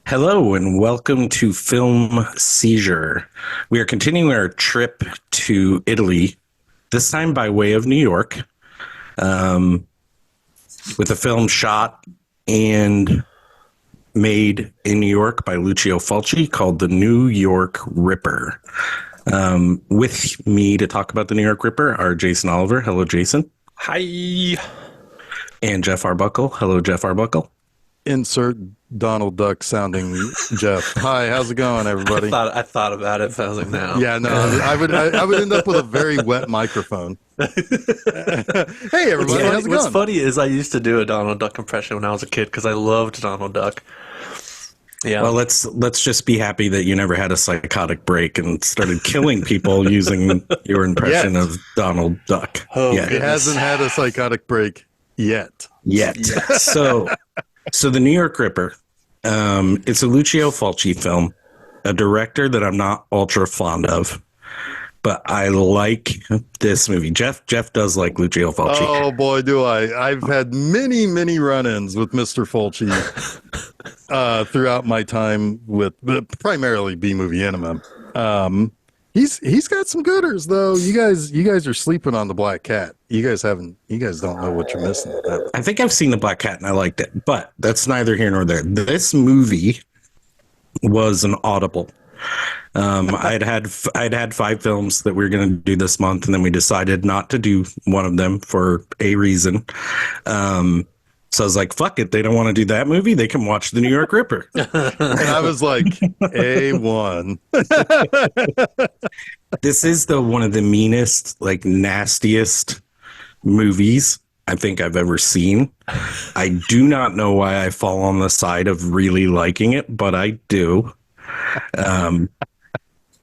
Hello and welcome to Film Seizure. We are continuing our trip to Italy, this time by way of New York, with a film shot and made in New York by Lucio Fulci called The New York Ripper. With me to talk about The New York Ripper are Jason Oliver. Hello, Jason. Hi. And Jeff Arbuckle. Hello, Jeff Arbuckle. Insert Donald Duck sounding Jeff. Hi, how's it going, everybody? I thought about it. I was like, no. Yeah, no, I would end up with a very wet microphone. Hey, everybody, how's it going? What's funny is I used to do a Donald Duck impression when I was a kid because I loved Donald Duck. Yeah. Well, let's just be happy that you never had a psychotic break and started killing people using your impression of Donald Duck. Oh, yet. It hasn't had a psychotic break yet. So the New York Ripper, it's a Lucio Fulci film, a director that I'm not ultra fond of, but I like this movie. Jeff does like Lucio Fulci. Oh boy, do I! I've had many run-ins with Mr. Fulci throughout my time with primarily B-movie Enema. He's got some gooders though. You guys are sleeping on the Black Cat. You guys don't know what you're missing. I think I've seen the Black Cat and I liked it, but that's neither here nor there. This movie was an audible. I'd had 5 films that we were going to do this month, and then we decided not to do one of them for a reason. So I was like, fuck it. They don't want to do that movie. They can watch The New York Ripper. And I was like, A1. This is one of the meanest, like nastiest movies I think I've ever seen. I do not know why I fall on the side of really liking it, but I do.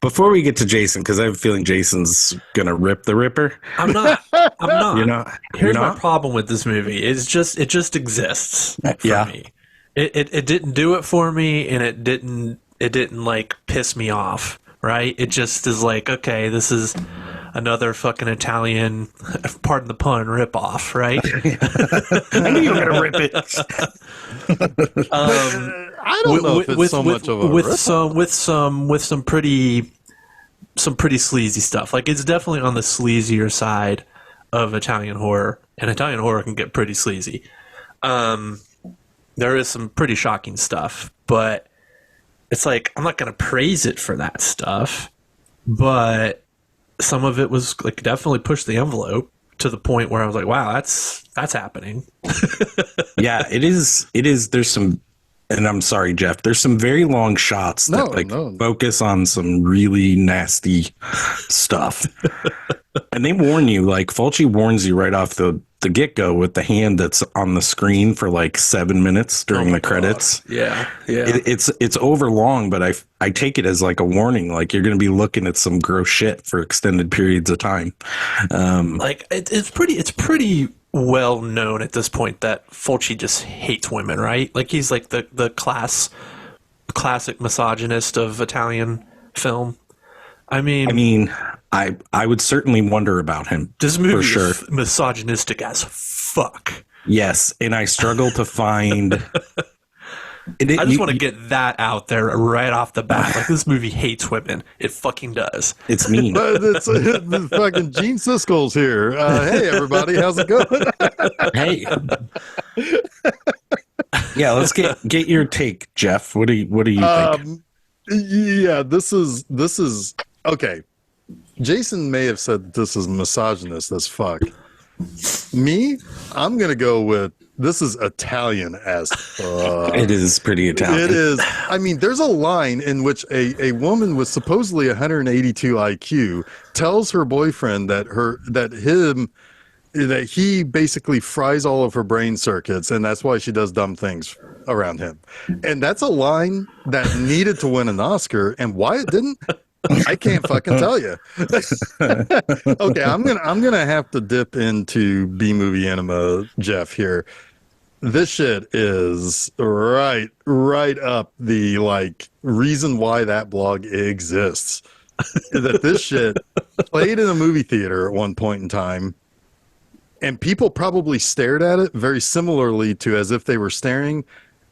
Before we get to Jason, because I have a feeling Jason's gonna rip the Ripper. I'm not. You're not. Here's my problem with this movie. It just exists for me. It didn't do it for me, and it didn't like piss me off. Right? It just is like, okay, this is another fucking Italian, pardon the pun, ripoff, right? I knew you were gonna rip it. I don't know if it's so much of a with some pretty sleazy stuff. Like, it's definitely on the sleazier side of Italian horror, and Italian horror can get pretty sleazy. There is some pretty shocking stuff, but it's like, I'm not going to praise it for that stuff, but some of it was like definitely pushed the envelope to the point where I was like, wow, that's happening. Yeah, it is. There's some, and I'm sorry, Jeff, there's some very long shots that focus on some really nasty stuff. And they warn you, like Fulci warns you right off the get-go with the hand that's on the screen for like 7 minutes during the credits. God. Yeah. It's over long, but I take it as like a warning, like you're going to be looking at some gross shit for extended periods of time. Like it's pretty well known at this point that Fulci just hates women, right? Like, he's like the classic misogynist of Italian film. I mean, I would certainly wonder about him. This movie for sure. is misogynistic as fuck. Yes, and I struggle to find. I just want to get that out there right off the bat. Like, this movie hates women. It fucking does. It's mean. But it's fucking Gene Siskel's here. Hey, everybody, how's it going? Hey. Yeah, let's get your take, Jeff. What do you think? Yeah, this is okay. Jason may have said this is misogynist as fuck. Me, I'm gonna go with this is Italian as fuck. It is pretty Italian. It is. I mean, there's a line in which a woman with supposedly 182 IQ tells her boyfriend that he basically fries all of her brain circuits, and that's why she does dumb things around him. And that's a line that needed to win an Oscar, and why it didn't, I can't fucking tell you. Okay, I'm gonna have to dip into B-movie Enema, Jeff, here. This shit is right up the like reason why that blog exists. That this shit played in a movie theater at one point in time, and people probably stared at it very similarly to as if they were staring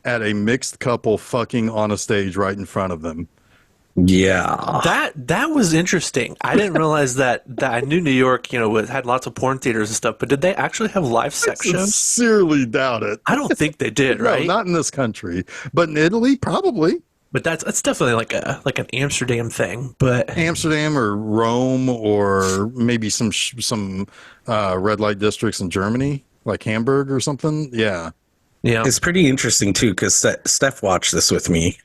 at a mixed couple fucking on a stage right in front of them. Yeah. That was interesting. I didn't realize that I knew New York, had lots of porn theaters and stuff, but did they actually have live sex I shows? sincerely doubt it. I don't think they did, No, right? not in this country, but in Italy, probably. But that's definitely like an Amsterdam thing. But Amsterdam or Rome or maybe some red light districts in Germany, like Hamburg or something. Yeah. yeah, It's pretty interesting too, because Steph watched this with me,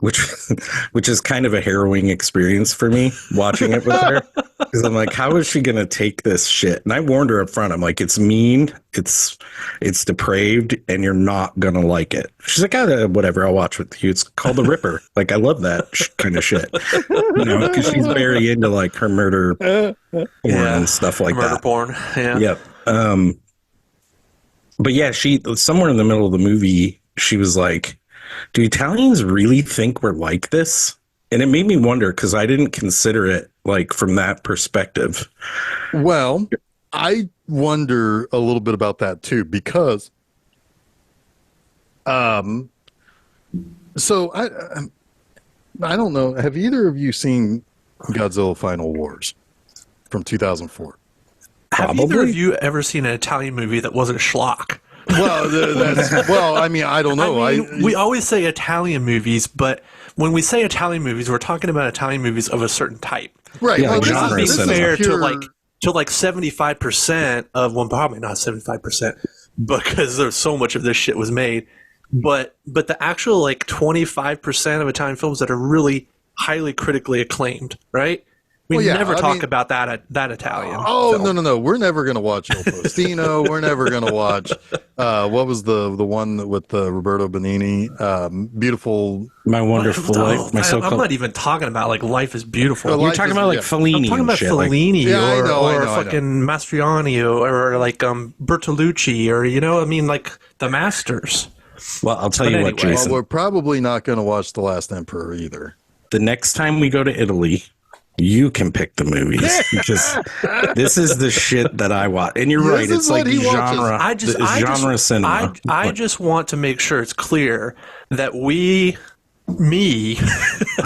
which is kind of a harrowing experience for me watching it with her. Because I'm like, how is she gonna take this shit? And I warned her up front. I'm like, it's mean, it's depraved, and you're not gonna like it. She's like, whatever, I'll watch with you. It's called The Ripper. Like, I love that kind of shit, because she's very into like her murder porn and stuff like murder that. porn. Yeah. Yep. But yeah, she somewhere in the middle of the movie, she was like, do Italians really think we're like this? And it made me wonder, because I didn't consider it like from that perspective. Well, I wonder a little bit about that too, because so I don't know. Have either of you seen Godzilla Final Wars from 2004? Have either of you ever seen an Italian movie that wasn't schlock? Well, I mean, I don't know. We always say Italian movies, but when we say Italian movies, we're talking about Italian movies of a certain type. Right. Yeah, Well, like genre Being cinema. fair pure- to like 75% of, well, probably not 75%, because there's so much of this shit was made. But the actual like 25% of Italian films that are really highly critically acclaimed, right? We never talk about that Italian. Oh, film. no. We're never going to watch Il Postino. We're never going to watch, what was the one with Roberto Benigni? Beautiful. My Wonderful Life. I'm not even talking about like Life is Beautiful. Oh, You're Life talking is- about like yeah. Fellini I'm talking and about shit. Like, Fellini Yeah, I know, or I fucking Mastroianni or like Bertolucci or like the masters. well, I'll tell you what, anyway. Jason. Well, we're probably not going to watch The Last Emperor either. The next time we go to Italy, you can pick the movies, because this is the shit that I watch. And you're This right; is it's like what he watches. genre cinema. I just want to make sure it's clear that I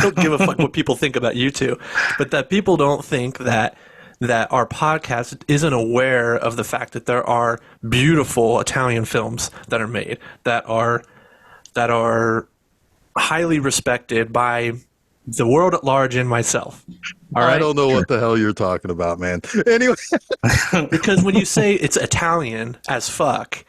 don't give a fuck what people think about you two, but that people don't think that our podcast isn't aware of the fact that there are beautiful Italian films that are made that are highly respected by the world at large and myself. All right? I don't know what the hell you're talking about, man. Anyway. Because when you say it's Italian as fuck,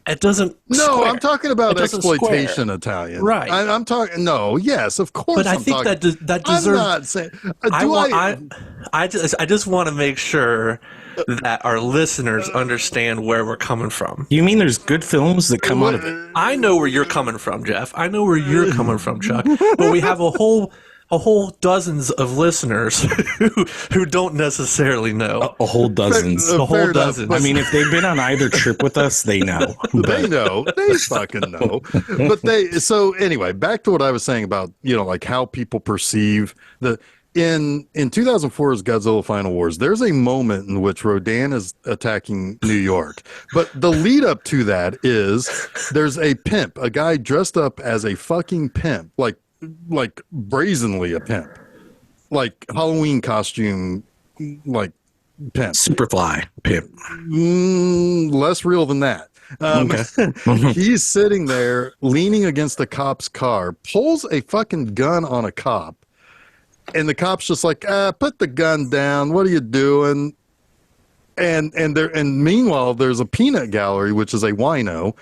it doesn't. No, square. I'm talking about It doesn't exploitation square. Italian. Right. I'm talking. No, yes, of course. But I think that deserves. I'm not saying. I just want to make sure that our listeners understand where we're coming from. You mean there's good films that come out of it? I know where you're coming from, Jeff. I know where you're coming from, Chuck. But we have a whole dozens of listeners who don't necessarily know. A whole dozens. Fair- A whole fair enough, dozens. but- I mean, if they've been on either trip with us, they know. They know. They fucking know. But so anyway, back to what I was saying about, like how people perceive in 2004's Godzilla Final Wars, there's a moment in which Rodan is attacking New York. But the lead up to that is there's a pimp, a guy dressed up as a fucking pimp, like brazenly a pimp, like Halloween costume, like pimp. Superfly pimp. Less real than that. He's sitting there leaning against the cop's car, pulls a fucking gun on a cop, and the cop's just like, put the gun down. What are you doing? And meanwhile, there's a peanut gallery, which is a wino,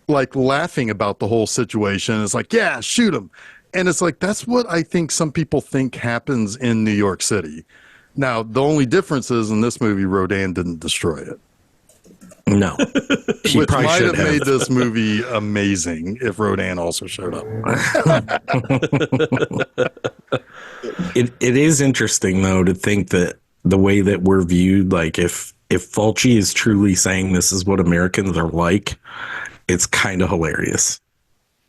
like laughing about the whole situation. It's like, yeah, shoot him. And it's like, that's what I think some people think happens in New York City. Now, the only difference is in this movie, Rodan didn't destroy it. No. He Which probably might should have made this movie amazing if Rodan also showed up. It is interesting, though, to think that the way that we're viewed, like if Fulci is truly saying this is what Americans are like, it's kind of hilarious.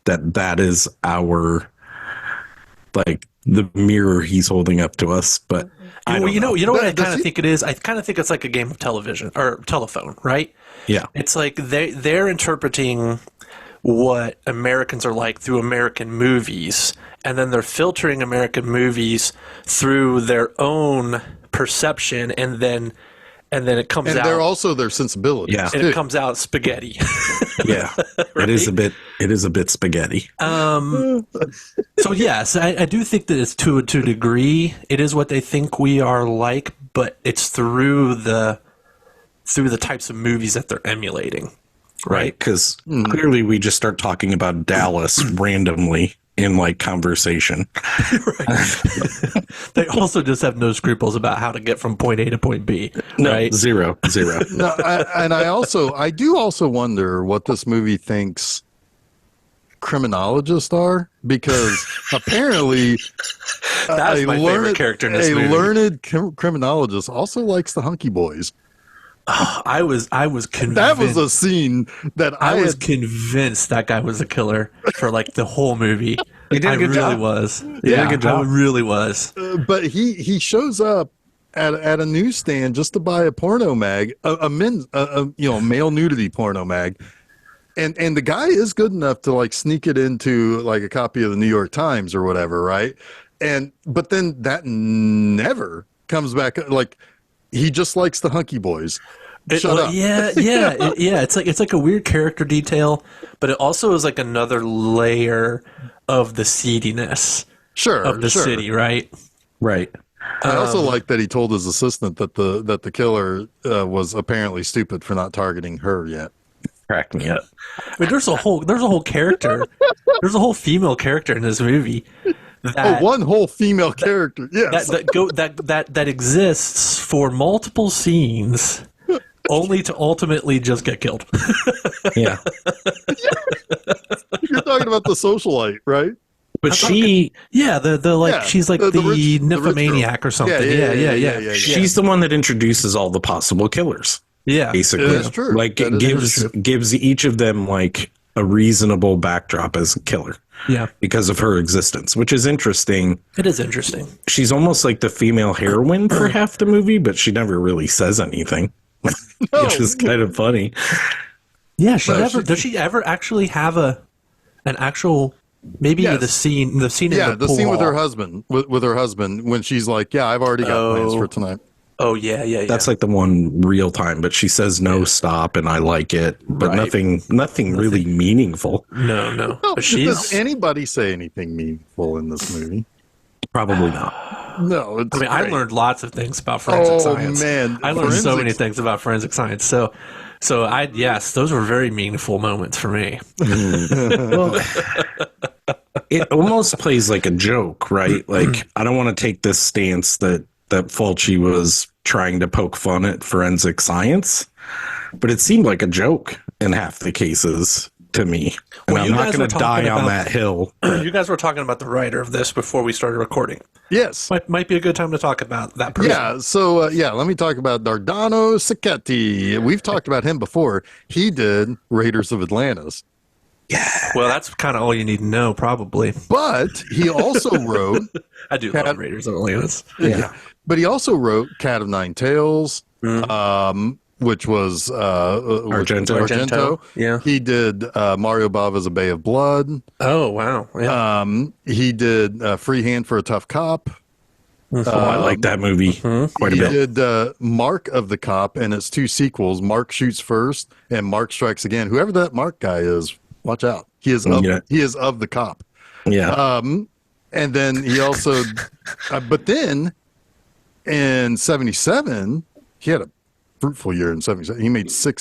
That is our, like, the mirror he's holding up to us. But I don't know. You know what I kind of think it is? I kind of think it's like a game of television or telephone, right? Yeah. It's like they're interpreting what Americans are like through American movies, and then they're filtering American movies through their own perception, and then it comes out. And they're also their sensibilities. Yeah. And it comes out spaghetti. Yeah, Right? it is a bit spaghetti. So yes, I do think that it's to a degree, it is what they think we are like, but it's through the types of movies that they're emulating. Right, because clearly we just start talking about Dallas randomly in like conversation. Right. They also just have no scruples about how to get from point A to point B. No, right? zero. No, I do also wonder what this movie thinks criminologists are, because apparently That's my favorite character in this movie. learned criminologist also likes the hunky boys. I was convinced. That was a scene that I was convinced that guy was a killer for like the whole movie. He did a good job. Was. He did a good job. I really was. But he shows up at a newsstand just to buy a porno mag, a men's male nudity porno mag, and the guy is good enough to like sneak it into like a copy of the New York Times or whatever, right? But then that never comes back. Like, he just likes the hunky boys. Shut up. Yeah. It's like a weird character detail, but it also is like another layer of the seediness of the city, right? Right. I also like that he told his assistant that the killer was apparently stupid for not targeting her yet. Cracked me up. I mean, there's a whole character. There's a whole female character in this movie. One whole female character, yes. That exists for multiple scenes, only to ultimately just get killed. Yeah. You're talking about the socialite, right? But she's like the nymphomaniac or something. Yeah. She's the one that introduces all the possible killers. Yeah, basically. That's true. Like, it gives each of them like a reasonable backdrop as a killer. Yeah, because of her existence, which is interesting. It is interesting. She's almost like the female heroine for half the movie, but she never really says anything, which is kind of funny. Yeah, does she ever actually have an actual the scene in the scene pool with her husband with her husband when she's like, yeah, I've already got plans for tonight. Oh yeah. That's like the one real time, but she says no, stop, and I like it, but nothing really meaningful. No. Well, But does anybody say anything meaningful in this movie? Probably not. No, I learned lots of things about forensic science. Oh man, I learned so many things about forensic science. So those were very meaningful moments for me. Well, it almost plays like a joke, right? Like, I don't want to take this stance that Fulci was trying to poke fun at forensic science, but it seemed like a joke in half the cases to me. And I'm not going to die on that hill. You guys were talking about the writer of this before we started recording. Yes. Might be a good time to talk about that person. Yeah, so let me talk about Dardano Sacchetti. We've talked about him before. He did Raiders of Atlantis. Yeah. Well, that's kind of all you need to know, probably. But he also wrote... I do love Raiders of Atlantis. Yeah. But he also wrote Cat of Nine Tails, which was Argento. Yeah. He did Mario Bava's A Bay of Blood. Oh, wow. Yeah. He did Free Hand for a Tough Cop. I like that movie quite a bit. He did Mark of the Cop, and it's two sequels. Mark Shoots First and Mark Strikes Again. Whoever that Mark guy is, watch out. He is of the cop. Yeah. And then he also, but then in 77, he had a fruitful year in 77.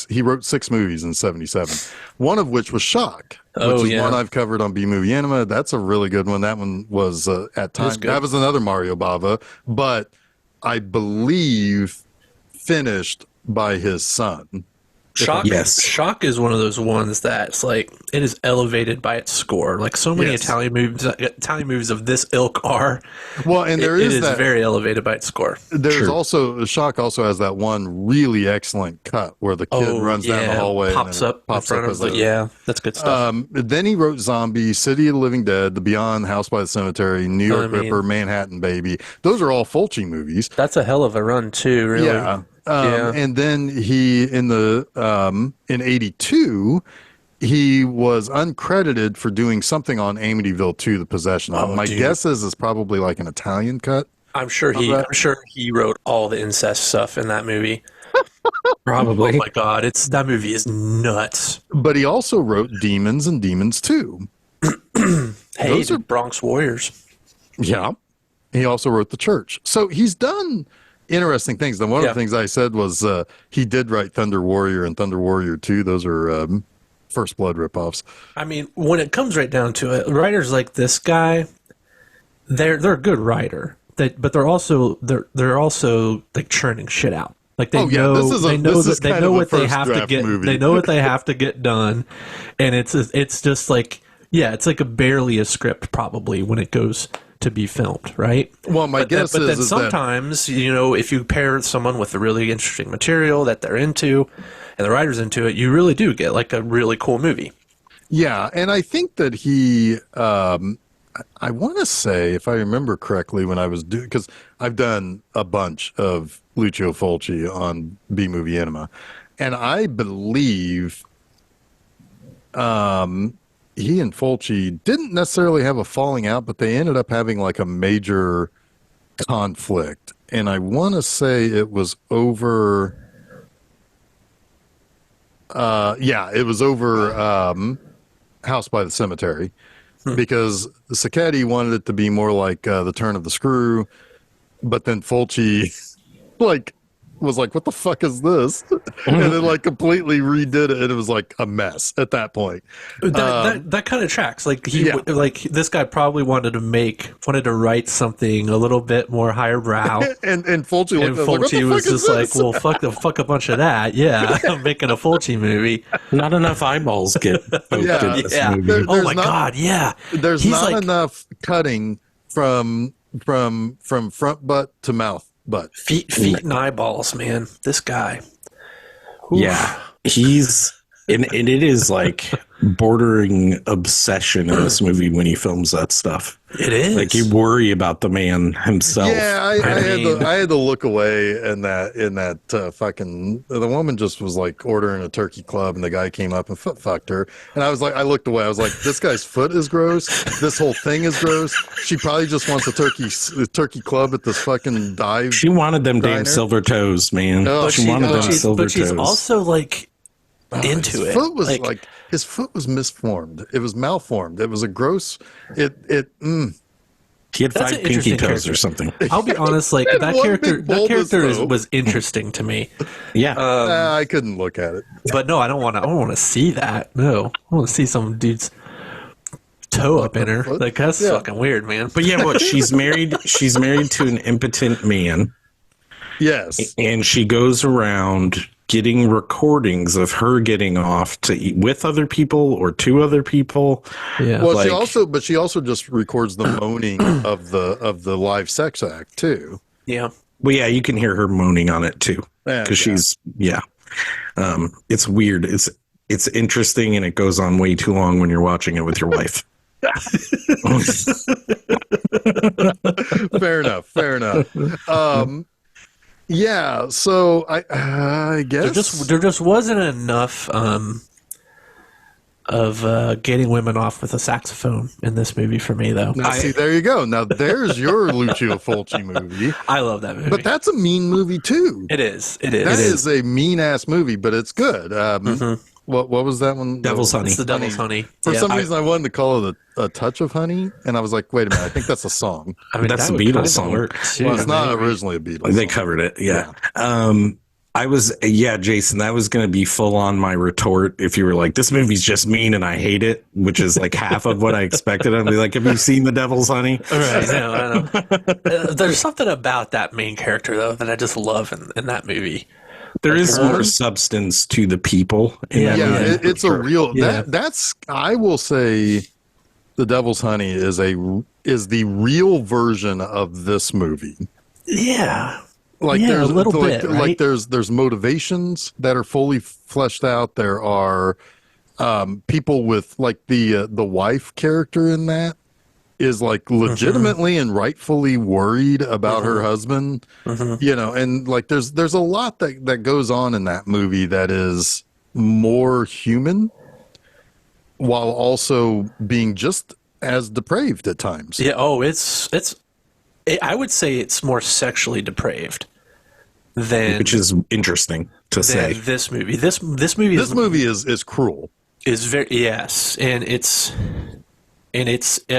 He wrote 6 movies in 77, one of which was Shock, which is one I've covered on B Movie Anima. That's a really good one. That one was at times, that was another Mario Bava, but I believe finished by his son. Shock, Shock is one of those ones that's like, it is elevated by its score. Like so many Italian movies of this ilk are. Well, and it is very elevated by its score. There's also Shock also has that one really excellent cut where the kid runs down the hallway, pops up in front of that's good stuff. Then he wrote Zombie, City of the Living Dead, The Beyond, House by the Cemetery, New York Ripper, Manhattan Baby. Those are all Fulci movies. That's a hell of a run too, really. Yeah. And then he in 82 he was uncredited for doing something on Amityville 2: The Possession. My guess is it's probably like an Italian cut. I'm sure he wrote all the incest stuff in that movie. Probably. Oh my god, that movie is nuts. But he also wrote Demons and Demons 2. Hey, those are Bronx Warriors. Yeah. He also wrote The Church. So he's done interesting things. And one of the things I said was he did write Thunder Warrior and Thunder Warrior 2. Those are First Blood ripoffs. I mean, when it comes right down to it, writers like this guy, they're a good writer. But they're also like churning shit out. Like they know what they have to get. Movie. They know what they have to get done, and it's just like it's like barely a script probably when it goes to be filmed, right? Well, my guess is then sometimes if you pair someone with a really interesting material that they're into, and the writer's into it, you really do get like a really cool movie. Yeah, and I think that he. I want to say, if I remember correctly, when I was because I've done a bunch of Lucio Fulci on B Movie Enema, and I believe he and Fulci didn't necessarily have a falling out, but they ended up having like a major conflict, and I want to say it was over. It was over House by the Cemetery. Because Sacchetti wanted it to be more like The Turn of the Screw, but then Fulci was like, what the fuck is this? And then like completely redid it, and it was like a mess at that point. That kind of tracks. Like this guy probably wanted to write something a little bit more higher brow. and Fulci was just like, well, fuck a bunch of that. Yeah, I'm making a Fulci movie. Not enough eyeballs get poked in this movie. Oh my god, yeah. There's not enough cutting from front butt to mouth butt. Feet and eyeballs, man. This guy. Oof. Yeah. And it is like bordering obsession in this movie when he films that stuff. It is. Like you worry about the man himself. Yeah, I had to look away in that fucking the woman just was like ordering a turkey club, and the guy came up and fucked her, and I looked away. I was like, this guy's foot is gross. This whole thing is gross. She probably just wants a turkey club at this fucking dive. She wanted them damn silver toes, man. Oh, she wanted them silver toes. But she's also like into his it. Foot was like his foot was misformed. It was malformed. It was a gross. He had 5 pinky toes or something. I'll be honest, like that character was interesting to me. Yeah, I couldn't look at it. But no, I don't want to see that. No, I want to see some dude's toe up in her. Like that's fucking weird, man. But yeah, what she's married to an impotent man. Yes, and she goes around getting recordings of her getting off to eat with other people or to other people. Yeah. Well, she also just records the moaning of the live sex act too. Yeah. Well, yeah, you can hear her moaning on it too, because she's it's weird. It's interesting, and it goes on way too long when you're watching it with your wife. Fair enough. Yeah, so I guess there just wasn't enough of getting women off with a saxophone in this movie for me, though. Now, see, there you go. Now there's your Lucio Fulci movie. I love that movie, but that's a mean movie too. It is. That is a mean ass movie, but it's good. What was that one? Devil's Honey. It's the Devil's Honey. For some reason, I wanted to call it a touch of honey, and I was like, wait a minute, I think that's a song. I mean, that's a Beatles song. Well, it's not originally a Beatles They song. covered it, yeah. Jason, that was going to be full on my retort if you were like, this movie's just mean and I hate it, which is like half of what I expected. I'd be like, have you seen The Devil's Honey? Right, I know. There's something about that main character, though, that I just love in that movie. There is more substance to the people. It's a real. That's. I will say, The Devil's Honey is the real version of this movie. Yeah, there's a little bit. Right? Like there's motivations that are fully fleshed out. There are people with like the wife character in that is like legitimately and rightfully worried about her husband, and like there's a lot that goes on in that movie that is more human. while also being just as depraved at times. Yeah. Oh, I would say it's more sexually depraved than, which is interesting to say. this movie. This movie is cruel. is very, yes, and it's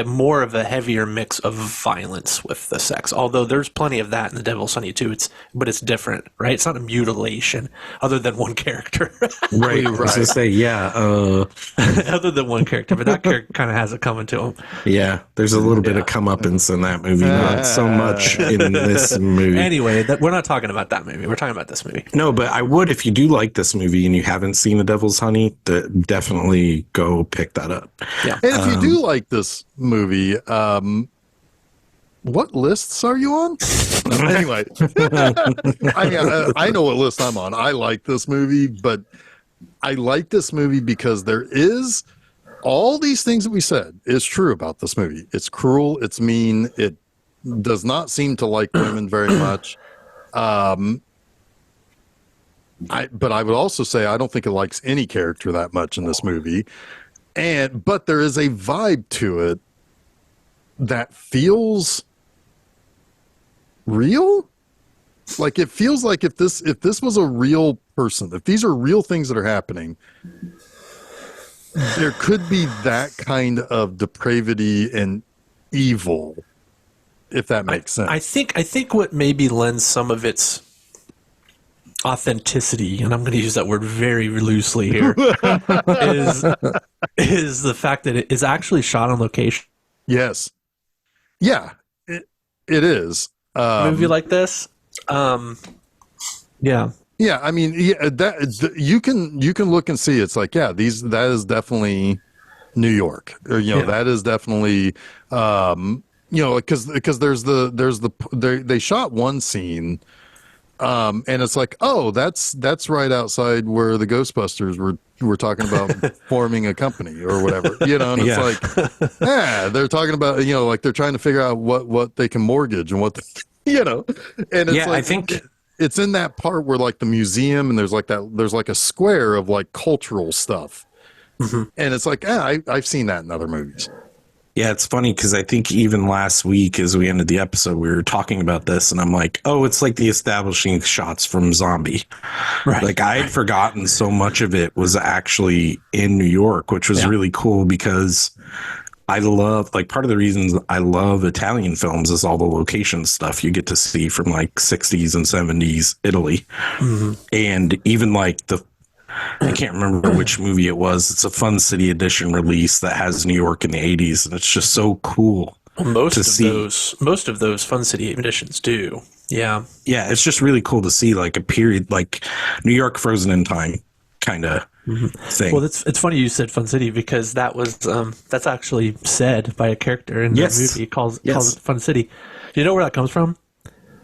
more of a heavier mix of violence with the sex. Although there's plenty of that in The Devil's Honey too. But it's different, right? It's not a mutilation, other than one character. Right. I was gonna say, yeah. Other than one character, but that character kind of has it coming to him. Yeah, there's a little bit of comeuppance in that movie, not so much in this movie. Anyway, we're not talking about that movie. We're talking about this movie. No, but I would, if you do like this movie and you haven't seen The Devil's Honey, definitely go pick that up. Yeah. And if you do like this movie, what lists are you on? Anyway, I know what list I'm on. I like this movie, but I like this movie because there is all these things that we said is true about this movie. It's cruel. It's mean. It does not seem to like women very much. But I would also say I don't think it likes any character that much in this movie. But there is a vibe to it that feels real. Like, it feels like if this was a real person, if these are real things that are happening, there could be that kind of depravity and evil, if that makes sense. I think what maybe lends some of its authenticity, and I'm going to use that word very loosely here, is the fact that it is actually shot on location. Yes. Yeah, it is. A movie like this, yeah. Yeah, I mean, you can look and see. It's like, yeah, that is definitely New York, or that is definitely because they shot one scene. And it's like, oh, that's right outside where the Ghostbusters were talking about forming a company or whatever, and it's like, they're talking about, like they're trying to figure out what they can mortgage and what, and it's like, I think it's in that part where like the museum and there's like a square of like cultural stuff. Mm-hmm. And it's like, I've seen that in other movies. Yeah, it's funny because I think even last week as we ended the episode, we were talking about this and I'm like, oh, it's like the establishing shots from Zombie. Right. Like I had forgotten so much of it was actually in New York, which was really cool because I love, like, part of the reasons I love Italian films is all the location stuff you get to see from like 60s and 70s Italy. Mm-hmm. And even like I can't remember which movie it was. It's a Fun City Edition release that has New York in the 80s, and it's just so cool. Well, most of those Fun City editions do. Yeah. Yeah, it's just really cool to see like a period, like New York frozen in time kind of thing. Well, it's funny you said Fun City because that was that's actually said by a character in the movie. He calls it Fun City. Do you know where that comes from?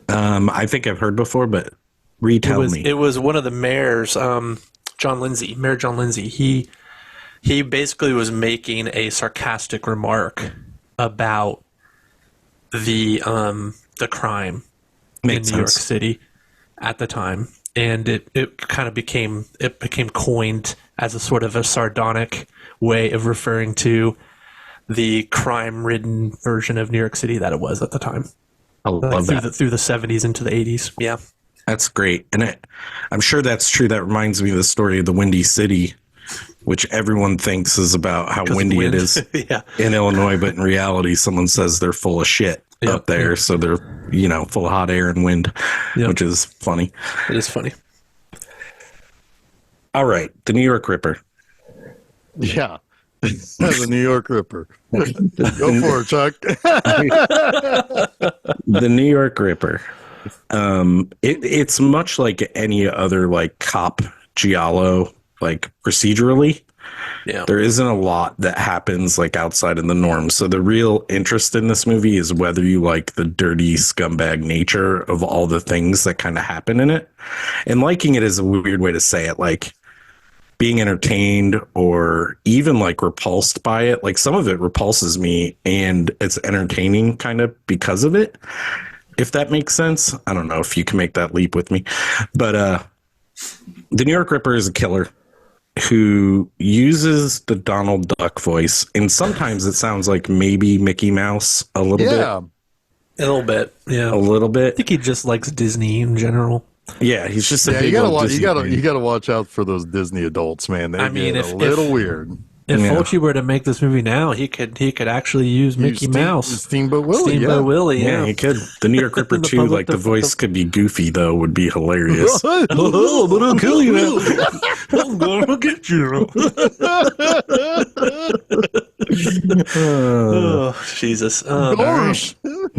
I think I've heard before, but retell me. It was one of the mayors, Mayor John Lindsay. He basically was making a sarcastic remark about the crime in New York City at the time, and it kind of became coined as a sort of a sardonic way of referring to the crime-ridden version of New York City that it was at the time. I love that. Through the 70s into the 80s. Yeah. That's great. And I'm sure that's true. That reminds me of the story of the Windy City, which everyone thinks is about how windy it is in Illinois. But in reality, someone says they're full of shit up there. So they're, full of hot air and wind, which is funny. It is funny. All right. The New York Ripper. Yeah. The New York Ripper. Go for it, Chuck. The New York Ripper. It's much like any other like cop giallo, like procedurally. Yeah. There isn't a lot that happens like outside of the norm. So the real interest in this movie is whether you like the dirty scumbag nature of all the things that kind of happen in it. And liking it is a weird way to say it, like being entertained or even like repulsed by it. Like some of it repulses me and it's entertaining kind of because of it. If that makes sense. I don't know if you can make that leap with me, but the New York Ripper is a killer who uses the Donald Duck voice, and sometimes it sounds like maybe Mickey Mouse a little bit. A little bit, yeah. A little bit. I think he just likes Disney in general. Yeah, he's just a big you old Disney fan. gotta watch out for those Disney adults, man. They get a little weird. If Fulci were to make this movie now, he could actually use Mickey Mouse. Steamboat Willie. Steamboat Willie, Yeah, he could. The New York Ripper too, like the voice could be goofy though, would be hilarious. Oh, but I'll kill you now. I'm gonna get you. Oh, Jesus. Gosh. You've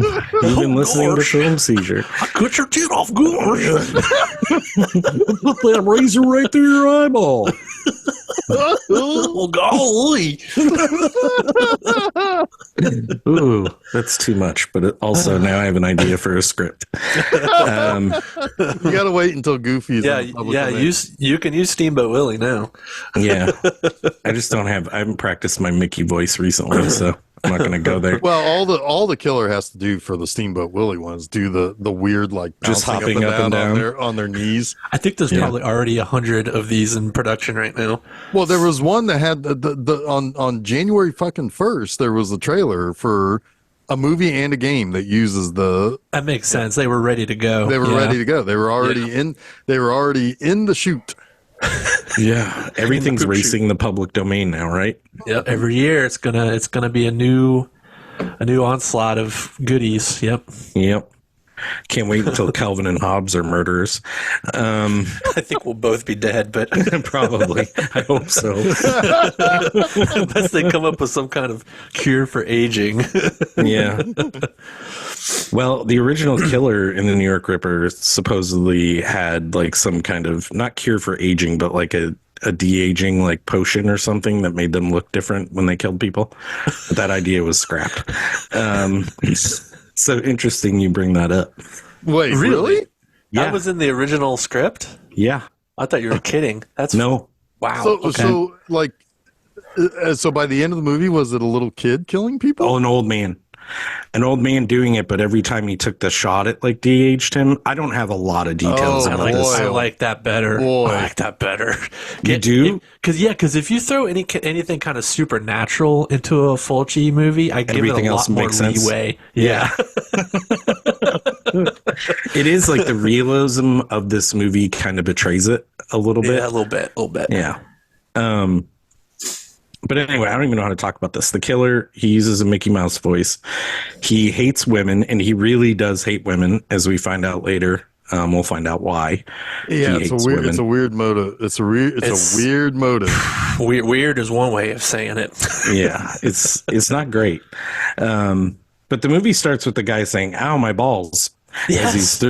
been listening to Film Seizure. I cut your teeth off, gosh. Put that razor right through your eyeball. Oh, golly. Ooh, that's too much. But also now I have an idea for a script. You gotta wait until Goofy's. You can use Steamboat Willie now. Yeah, I just don't have. I haven't practiced my Mickey voice recently, so I'm not going to go there. Well, all the killer has to do for the Steamboat Willie ones do the weird like just bouncing hopping up and down on their knees. I think there's probably already 100 of these in production right now. Well, there was one that had on January fucking 1st. There was a trailer for a movie and a game that uses the. That makes sense. They were ready to go. They were ready to go. They were already in. They were already in the shoot. Yeah, everything's racing the public domain now, right? Yep. Every year it's gonna be a new onslaught of goodies. Yep. Can't wait until Calvin and Hobbes are murderers. I think we'll both be dead, but probably. I hope so. Unless they come up with some kind of cure for aging. Yeah. Well, the original killer in the New York Ripper supposedly had like some kind of not cure for aging, but like a de-aging like potion or something that made them look different when they killed people. But that idea was scrapped. So interesting you bring that up. Wait, really? Yeah. That was in the original script? Yeah. I thought you were kidding. That's no. Wow. So by the end of the movie, was it a little kid killing people? Oh, an old man doing it, but every time he took the shot, it like de-aged him. I don't have a lot of details Oh, on boy. this. I like that better. Boy. I like that better. You do? Because if you throw anything kind of supernatural into a Fulci movie, I give Everything it a else lot more makes sense. leeway. Yeah. It is like the realism of this movie kind of betrays it a little bit. Yeah, a little bit. Yeah. But anyway, I don't even know how to talk about this. The killer, he uses a Mickey Mouse voice. He hates women, and he really does hate women, as we find out later. We'll find out why. Yeah, it's a weird motive. It's a weird motive. Weird is one way of saying it. Yeah, it's not great. But the movie starts with the guy saying, "Ow, my balls." Yes.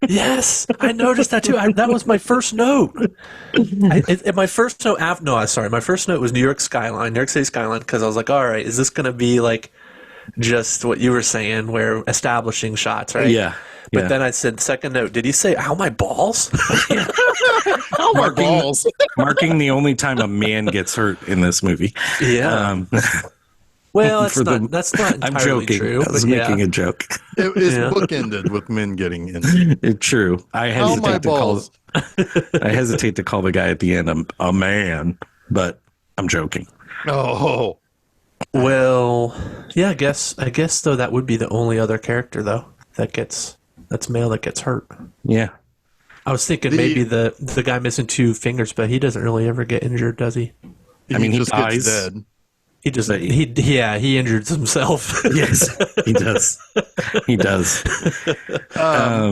Yes, I noticed that too. That was my first note. My first note was New York City skyline, because I was like, all right, is this going to be like just what you were saying, where establishing shots, right? Yeah. But then I said, second note, did he say, ow, my balls? Ow, my balls. Marking the only time a man gets hurt in this movie. Yeah. Well, that's not entirely I'm joking. true. I was making a joke. It's bookended with men getting in. It's true. I hesitate to call the guy at the end a man, but I'm joking. Oh. Well, yeah, I guess though that would be the only other character though that's male that gets hurt. Yeah. I was thinking maybe the guy missing 2 fingers, but he doesn't really ever get injured, does he? He just dies. gets dead. He just he injured himself. Yes, he does. He does. So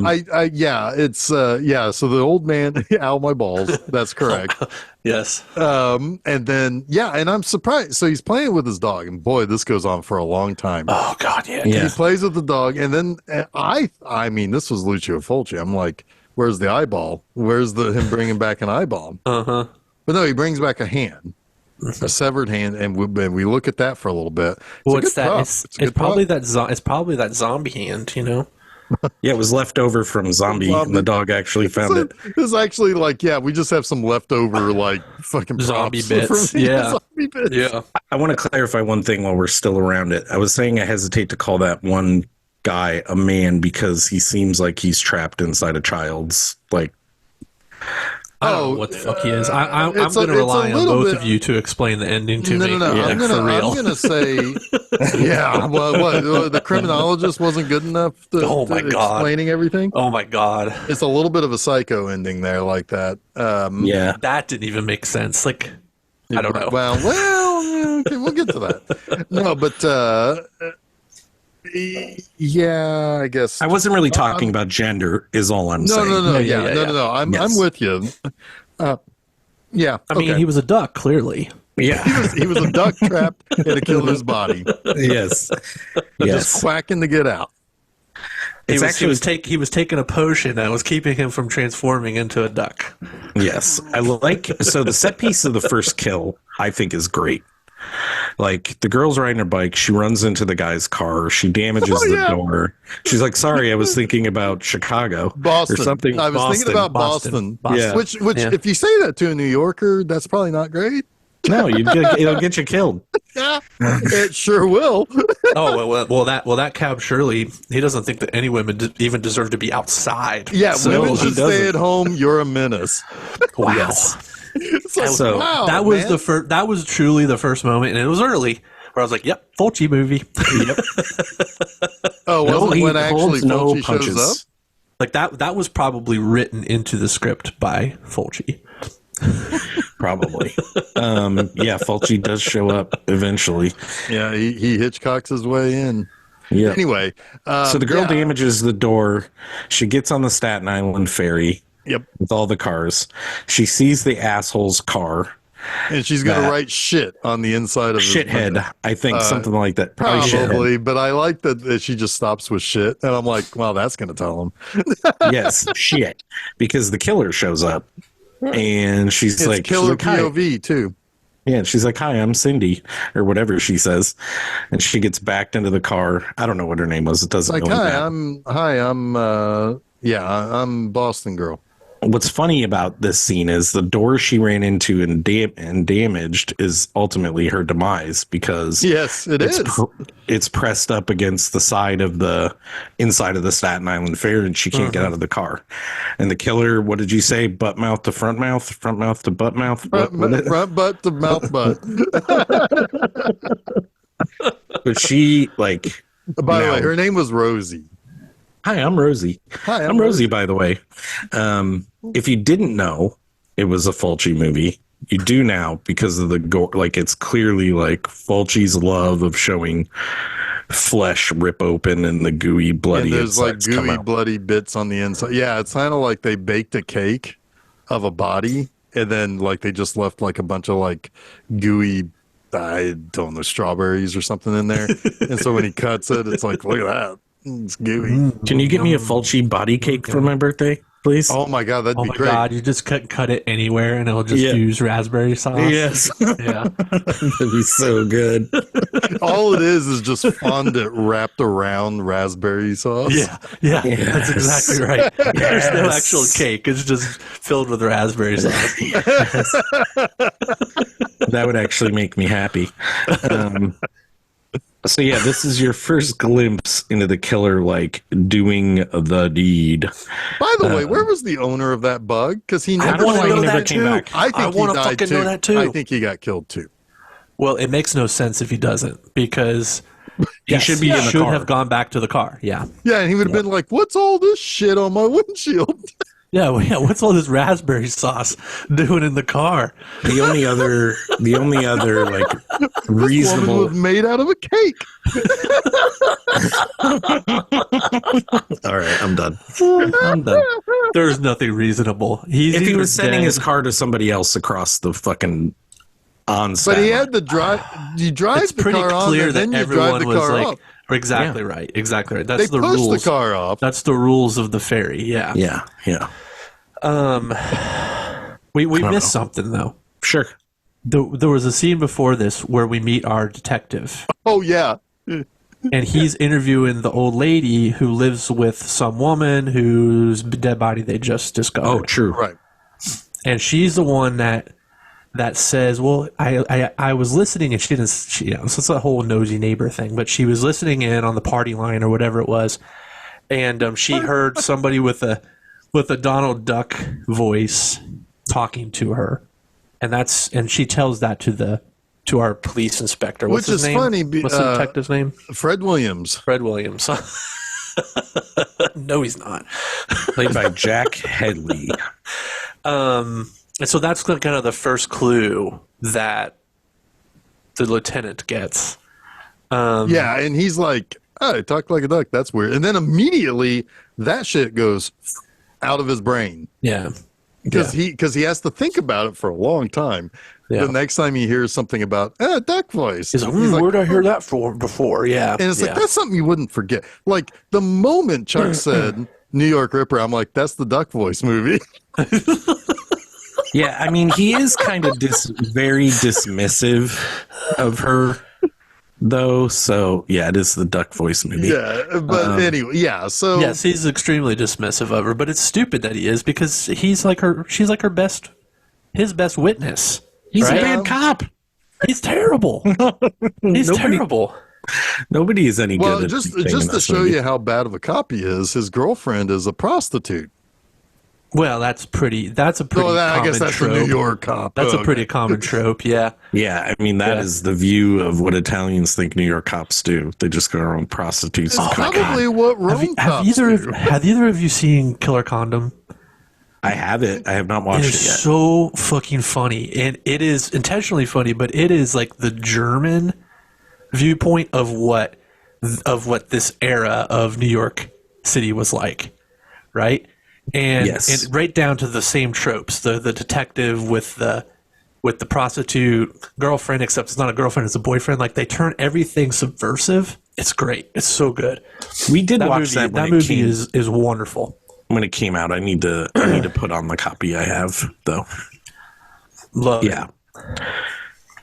the old man, ow, my balls. That's correct. Yes. And then and I'm surprised. So he's playing with his dog, and boy, this goes on for a long time. Oh God, yeah. He plays with the dog, and then I mean, this was Lucio Fulci. I'm like, where's the eyeball? Where's him bringing back an eyeball? Uh-huh. But no, he brings back a hand. A severed hand, and we look at that for a little bit. It's probably that zombie hand, you know. Yeah, it was left over from zombie, and the dog actually found it. It's actually like, we just have some leftover like fucking zombie props bits. Yeah, zombie bits. Yeah. I want to clarify one thing while we're still around it. I was saying I hesitate to call that one guy a man because he seems like he's trapped inside a child's like I don't know what the fuck he is. I'm going to rely on both of you to explain the ending to me. No. I'm gonna say, yeah. Well, what the criminologist wasn't good enough to explaining everything. Oh my god, it's a little bit of a psycho ending there, like that. That didn't even make sense. Like, I don't know. Well, okay, we'll get to that. No, but yeah, I guess I wasn't really talking about gender. Is all I'm saying. No. I'm with you. Yeah. I mean, he was a duck, clearly. Yeah, he was a duck trapped in a killer's body. Yes. Just quacking to get out. He was taking a potion that was keeping him from transforming into a duck. Yes, so the set piece of the first kill I think is great. Like, the girl's riding her bike, she runs into the guy's car, she damages the door. She's like, "Sorry, I was thinking about Chicago, Boston, or something." I was thinking about Boston. Yeah. Which if you say that to a New Yorker, that's probably not great. No, it'll get you killed. Yeah, it sure will. That cab, surely he doesn't think that any women even deserve to be outside. Yeah, women should stay at home. You're a menace. Wow. Yes. Wow, that was the first. That was truly the first moment, and it was early where I was like, "Yep, Fulci movie." Yep. When actually Fulci shows up? Like that was probably written into the script by Fulci. Probably. Fulci does show up eventually. Yeah, he Hitchcocks his way in. Yeah. Anyway, so the girl damages the door. She gets on the Staten Island ferry. Yep. With all the cars. She sees the asshole's car. And she's going to write shit on the inside of shithead, I think, something like that. Probably, but I like that she just stops with shit. And I'm like, wow, that's going to tell him. Yes, shit. Because the killer shows up. And she's like, killer POV too. Yeah, and she's like, "Hi, I'm Cindy," or whatever she says, and she gets backed into the car. I don't know what her name was. It doesn't. Like, really I'm Boston girl. What's funny about this scene is the door she ran into and damaged is ultimately her demise, because yes, it's pressed up against the side of the inside of the Staten Island Fair, and she can't get out of the car. And the killer, what did you say? Butt mouth to front mouth to butt mouth, front butt to mouth butt. But she like. By the way, her name was Rosie. Hi, I'm Rosie. Hi, I'm Rosie, by the way. If you didn't know it was a Fulci movie, you do now, because of the gore. Like, it's clearly like Fulci's love of showing flesh rip open and the gooey, bloody. And there's like gooey, bloody bits on the inside. Yeah, it's kind of like they baked a cake of a body, and then like they just left like a bunch of like gooey, I don't know, strawberries or something in there. And so when he cuts it, it's like, look at that. It's gooey. Can you get me a Fulci body cake for my birthday, please? Oh my god, that'd be great. Oh my god, you just cut it anywhere and it'll just use raspberry sauce. Yes. Yeah. That'd be so good. All it is just fondant wrapped around raspberry sauce. Yeah. That's exactly right. There's no actual cake. It's just filled with raspberry sauce. That would actually make me happy. So yeah, this is your first glimpse into the killer, like, doing the deed. By the way, where was the owner of that bug? Because he never came back. I think he died too. Know that too. I think he got killed too. Well, it makes no sense if he doesn't, because he should be in the car. Have gone back to the car. Yeah. Yeah, and he would have been like, "What's all this shit on my windshield?" Yeah, what's all this raspberry sauce doing in the car? The only other like reasonable woman was made out of a cake. All right, I'm done. There's nothing reasonable. If he was sending his car to somebody else across the fucking but he had the drive. You drive it's the pretty car clear on, that and then everyone you drive the was car like, up. Exactly right. That's they the pushed rules. the car off. That's the rules of the ferry. Yeah. Yeah. We missed something though. Sure. There was a scene before this where we meet our detective. Oh yeah. And he's interviewing the old lady who lives with some woman whose dead body they just discovered. Oh, true. Right. And she's the one that says, well, I was listening, and she didn't, so it's a whole nosy neighbor thing, but she was listening in on the party line or whatever it was, and she heard somebody with a Donald Duck voice talking to her, and she tells that to our police inspector. What's Which his is name? funny. What's the detective's name? Fred Williams. Fred Williams. No, he's not. Played by Jack Headley. And so that's kind of the first clue that the lieutenant gets. Yeah, and he's like, oh, talk like a duck. That's weird. And then immediately that shit goes out of his brain. Yeah. Because he has to think about it for a long time. Yeah. The next time he hears something about duck voice, He's like, where did I hear that before? Yeah. and it's like, that's something you wouldn't forget. Like the moment Chuck said New York Ripper, I'm like, that's the duck voice movie. Yeah, I mean, he is kind of very dismissive of her, though. So, yeah, it is the duck voice movie. Yeah, but anyway, yeah. So yes, he's extremely dismissive of her, but it's stupid that he is because she's like his best witness. He's right? a bad cop. He's terrible. He's terrible. Nobody is any well, good. just to show you how bad of a cop he is, his girlfriend is a prostitute. Well, that's a pretty common I guess that's trope. a New York cop. That's a pretty common trope, yeah. Yeah, I mean, that is the view of what Italians think New York cops do. They just go around prostitutes. It's probably what Rome cops do. Have either of you seen Killer Condom? I have it. I have not watched It it yet. is so fucking funny, and it is intentionally funny, but it is like the German viewpoint of what this era of New York City was like, right? And right down to the same tropes, the detective with the prostitute girlfriend, except it's not a girlfriend, it's a boyfriend. Like they turn everything subversive. It's great. It's so good. We did watch that. That movie is wonderful. When it came out, I need to put on the copy I have, though. Love it.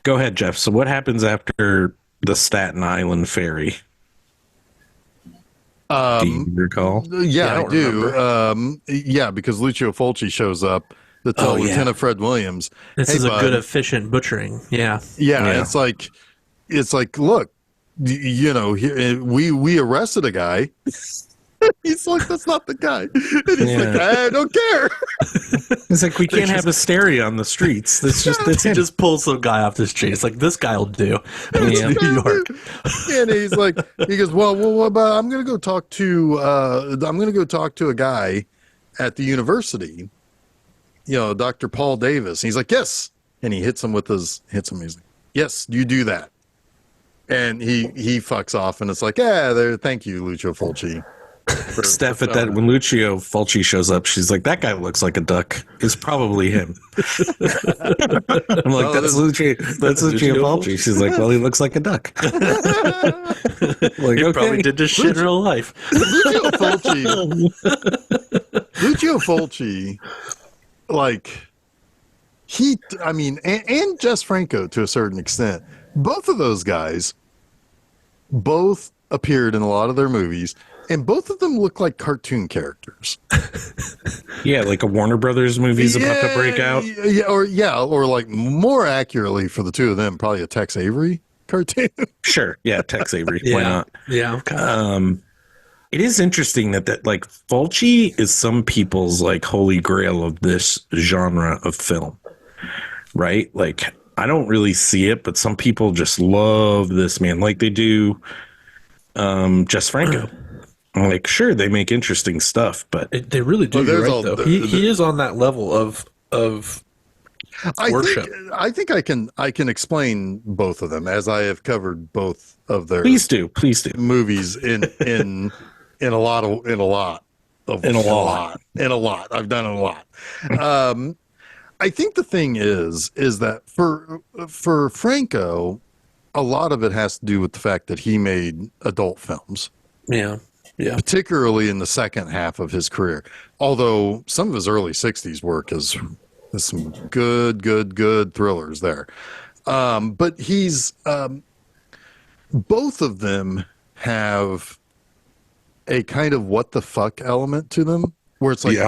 Go ahead, Jeff. So what happens after the Staten Island ferry? Do you recall? Yeah, I do. Yeah, because Lucio Fulci shows up to tell Lieutenant Fred Williams, This is a good, efficient butchering. Yeah. Yeah, it's like, look, we arrested a guy. He's like, that's not the guy. And he's like, I don't care. It's like, we can't have hysteria on the streets. He just pulls some guy off the street. It's like, this guy will do. It's New York. And he's like, he goes, well, what about, I'm going to go talk to a guy at the university, Dr. Paul Davis. And he's like, yes. And he hits him. He's like, yes, you do that. And he fucks off. And it's like, thank you, Lucio Fulci. Steph, when Lucio Fulci shows up, she's like, that guy looks like a duck. It's probably him. I'm like, that's Lucio Fulci. She's like, well, he looks like a duck. Like, he probably did this shit in real life. Lucio Fulci, like, and Jess Franco to a certain extent, both of those guys both appeared in a lot of their movies. And both of them look like cartoon characters. Yeah, like a Warner Brothers movie's about to break out. Or like more accurately for the two of them, probably a Tex Avery cartoon. Sure, yeah, Tex Avery. Why not? Yeah, okay. It is interesting that like Fulci is some people's like holy grail of this genre of film, right? Like I don't really see it, but some people just love this man, like they do Jess Franco. I'm like, sure, they make interesting stuff, but they really do. Though. He is on that level of worship. I think I can explain both of them as I have covered both of their. Please do movies in a lot. I've done it a lot. I think the thing is that for Franco, a lot of it has to do with the fact that he made adult films. Yeah. Yeah. Particularly in the second half of his career. Although some of his early 60s work is some good thrillers there. But he's both of them have a kind of what the fuck element to them where it's like,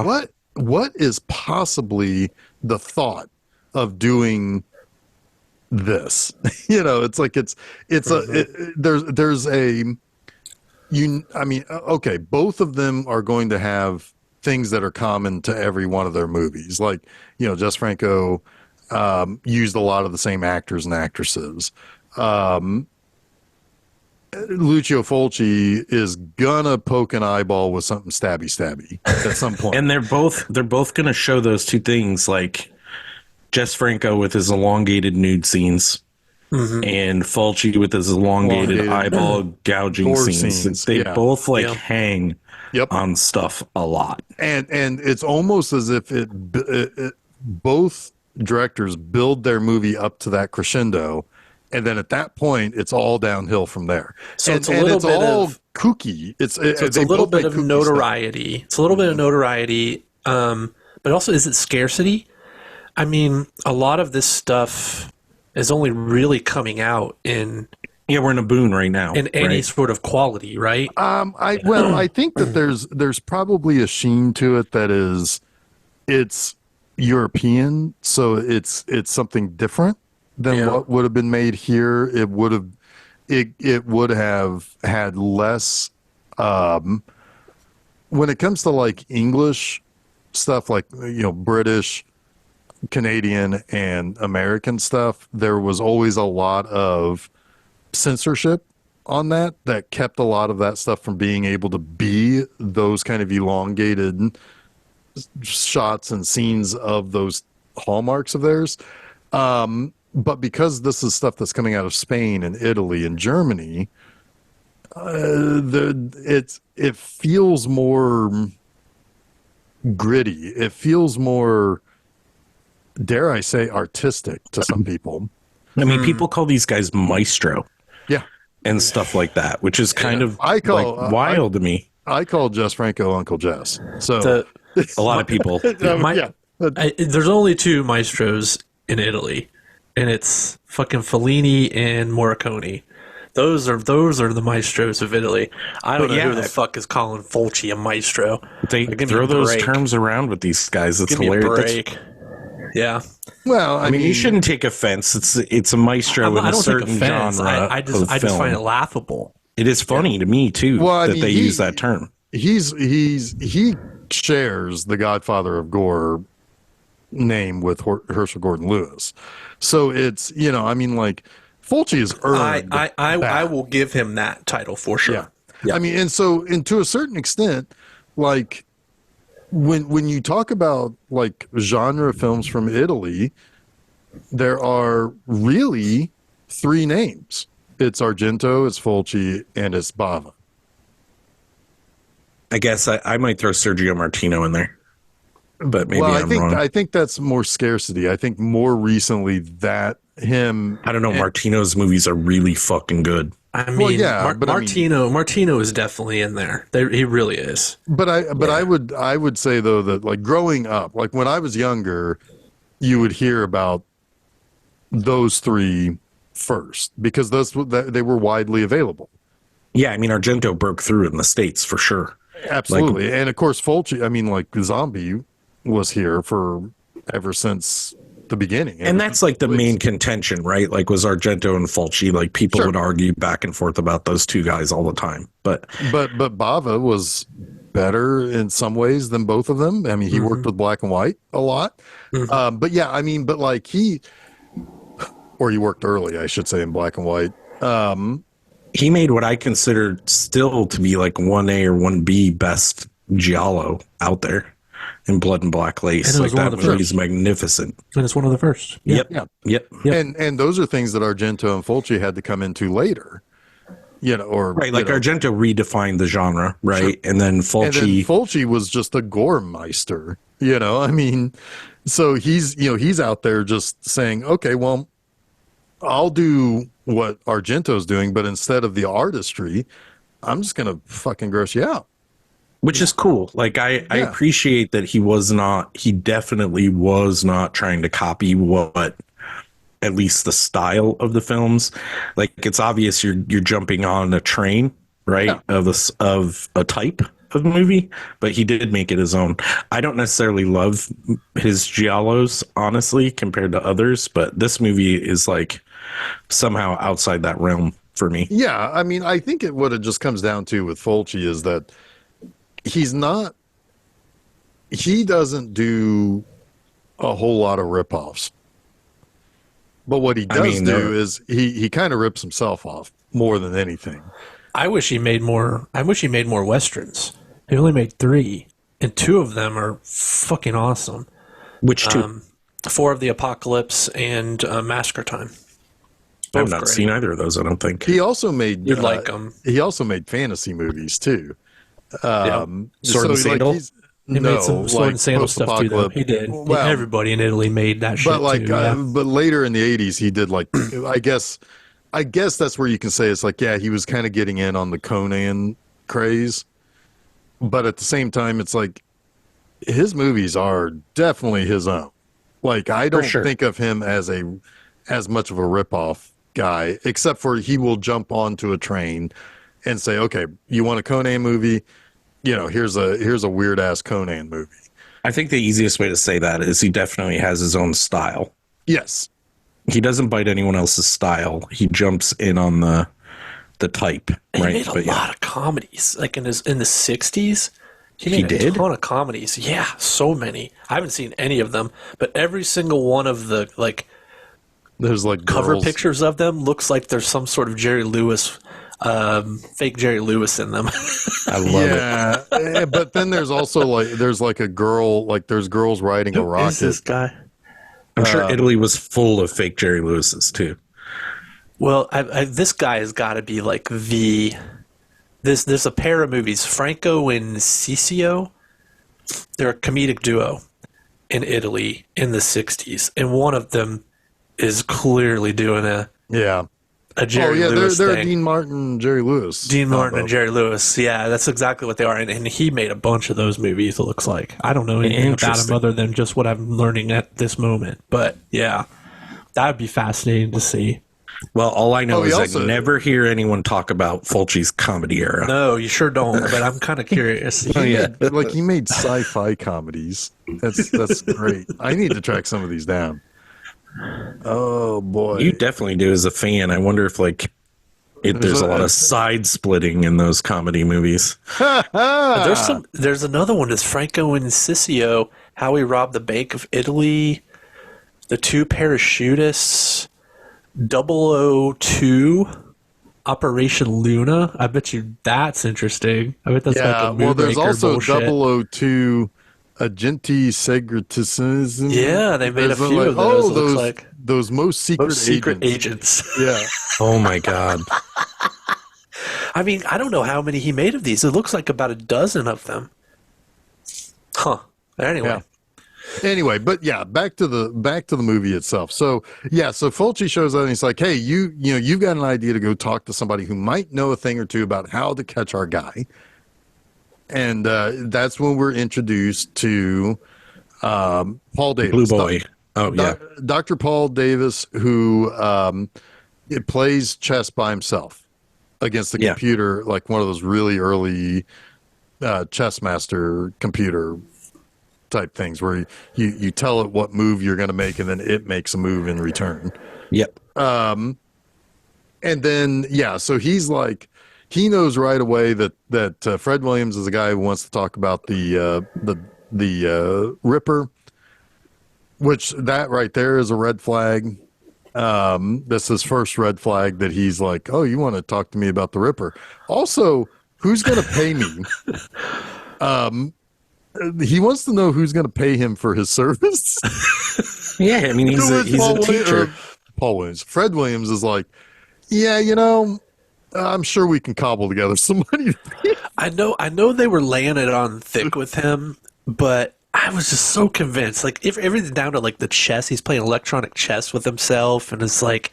what is possibly the thought of doing this? It's like there's a okay, both of them are going to have things that are common to every one of their movies. Like, Jess Franco used a lot of the same actors and actresses. Lucio Fulci is gonna poke an eyeball with something stabby at some point. And they're both going to show those two things, like Jess Franco with his elongated nude scenes, and Fulci with his elongated eyeball gouging scenes. They both hang on stuff a lot, and it's almost as if it both directors build their movie up to that crescendo, and then at that point it's all downhill from there. So it's a little bit of kooky. It's a little bit of notoriety. It's a little bit of notoriety, but also, is it scarcity? I mean, a lot of this stuff is only really coming out in we're in a boon right now in any sort of quality, right? I think that there's probably a sheen to it that it's European, so it's something different than what would have been made here. It would have had less when it comes to like English stuff, like British, Canadian, and American stuff. There was always a lot of censorship on that kept a lot of that stuff from being able to be those kind of elongated shots and scenes of those hallmarks of theirs. But because this is stuff that's coming out of Spain and Italy and Germany, it feels more gritty. It feels more, dare I say, artistic to some people. I mean, people call these guys maestro, and stuff like that, which is kind of wild to me. I call Jess Franco Uncle Jess. So a lot of people. There's only two maestros in Italy, and it's fucking Fellini and Morricone. Those are the maestros of Italy. I don't know who the fuck is calling Fulci a maestro. They throw those terms around with these guys. It's hilarious. Yeah. Well, I mean, you shouldn't take offense. It's a maestro in a certain genre. I just find it laughable. It is funny to me too that they use that term. He shares the Godfather of Gore name with Herschel Gordon Lewis, so it's like Fulci has earned. I will give him that title for sure. Yeah. I mean, and to a certain extent, like. When you talk about like genre films from Italy, there are really three names. It's Argento, it's Fulci, and it's Bava. I guess I might throw Sergio Martino in there, but maybe I'm wrong. I think that's more scarcity. I think more recently that him. I don't know. Martino's movies are really fucking good. I mean, Martino is definitely in there. He really is. But I would say though that like growing up, like when I was younger, you would hear about those three first because they were widely available. Yeah, I mean Argento broke through in the States for sure. Absolutely, and of course Fulci. I mean, like Zombie was here for ever since the beginning, and that's like the main contention, right? Like, was Argento and Fulci, like people would argue back and forth about those two guys all the time, but Bava was better in some ways than both of them. I mean, he worked with black and white a lot, but yeah, I mean, but like he worked early, I should say, in black and white. He made what I consider still to be like 1A or 1B best Giallo out there. In Blood and Black Lace, like that movie is magnificent, and it's one of the first. Yep. And those are things that Argento and Fulci had to come into later, Argento redefined the genre, right? And then Fulci was just a gore meister, I mean, so he's out there just saying, okay, well, I'll do what Argento's doing, but instead of the artistry, I'm just gonna fucking gross you out. Which is cool. Like I appreciate that he definitely was not trying to copy what at least the style of the films. Like it's obvious you're jumping on a train, right? Of a type of movie, but he did make it his own. I don't necessarily love his giallos, honestly, compared to others, but this movie is like somehow outside that realm for me. Yeah, I mean, I think what it just comes down to with Fulci is that he's not he doesn't do a whole lot of ripoffs. But what he does is he kind of rips himself off more than anything. I wish he made more westerns. He only made 3, and 2 of them are fucking awesome. Which 2? 4 of the Apocalypse and Massacre Time. I've not seen either of those, I don't think. He also made You'd like them. He also made fantasy movies too. Sword and Sandal? He made some Sword and Sandal stuff too, though. He did. Well, everybody in Italy made that shit too. But later in the 80s, he did like, I guess that's where you can say it's like, yeah, he was kind of getting in on the Conan craze. But at the same time, it's like his movies are definitely his own. Like, I don't think of him as much of a ripoff guy, except for he will jump onto a train and say, okay, you want a Conan movie? You know, here's a weird ass Conan movie. I think the easiest way to say that is he definitely has his own style. Yes. He doesn't bite anyone else's style. He jumps in on the type. He made a lot of comedies, like in the 60s. He made a ton of comedies. Yeah, so many. I haven't seen any of them, but every single one of the there's like cover girls. pictures of them looks like there's some sort of Jerry Lewis, fake Jerry Lewis in them. I love it. But then there's also there's a girl, there's girls riding a rocket. Who is this guy? I'm sure Italy was full of fake Jerry Lewises too. Well, this guy has got to be like there's a pair of movies, Franco and Ciccio. They're a comedic duo in Italy in the 60s, and one of them is clearly doing a Jerry Lewis they're thing. Dean Martin, Jerry Lewis. Dean Martin and Jerry Lewis. Yeah, that's exactly what they are. And he made a bunch of those movies, it looks like. I don't know anything about him other than just what I'm learning at this moment. But yeah, that would be fascinating to see. Well, all I know is I never hear anyone talk about Fulci's comedy era. No, you sure don't, but I'm kind of curious. He made sci-fi comedies. That's great. I need to track some of these down. Oh boy, you definitely do as a fan. I wonder if there's a lot of side splitting in those comedy movies. There's another one. It's Franco and Ciccio, How We Robbed the Bank of Italy, The Two Parachutists, 002, Operation Luna. I bet you that's interesting. I bet that's like a well, there's also bullshit. 002 Agenti Segretism. Yeah, they made a few of those. Those most secret agents. Yeah. Oh my god. I mean, I don't know how many he made of these. It looks like about a dozen of them. Huh. Anyway. Yeah. Anyway, but yeah, back to the movie itself. So so Fulci shows up and he's like, "Hey, you've got an idea to go talk to somebody who might know a thing or two about how to catch our guy." And that's when we're introduced to Paul Davis, Blue Boy. Dr. Paul Davis, who it plays chess by himself against the computer, like one of those really early chess master computer type things where you tell it what move you're going to make and then it makes a move in return. Yep. And then so he's like, he knows right away that Fred Williams is a guy who wants to talk about the Ripper, which that right there is a red flag. That's his first red flag that he's like, oh, you want to talk to me about the Ripper? Also, who's going to pay me? He wants to know who's going to pay him for his service. Yeah, I mean, he's a teacher. Paul Williams. Fred Williams is like, yeah, I'm sure we can cobble together some money. I know they were laying it on thick with him, but I was just so convinced. Like everything down to like the chess. He's playing electronic chess with himself, and it's like,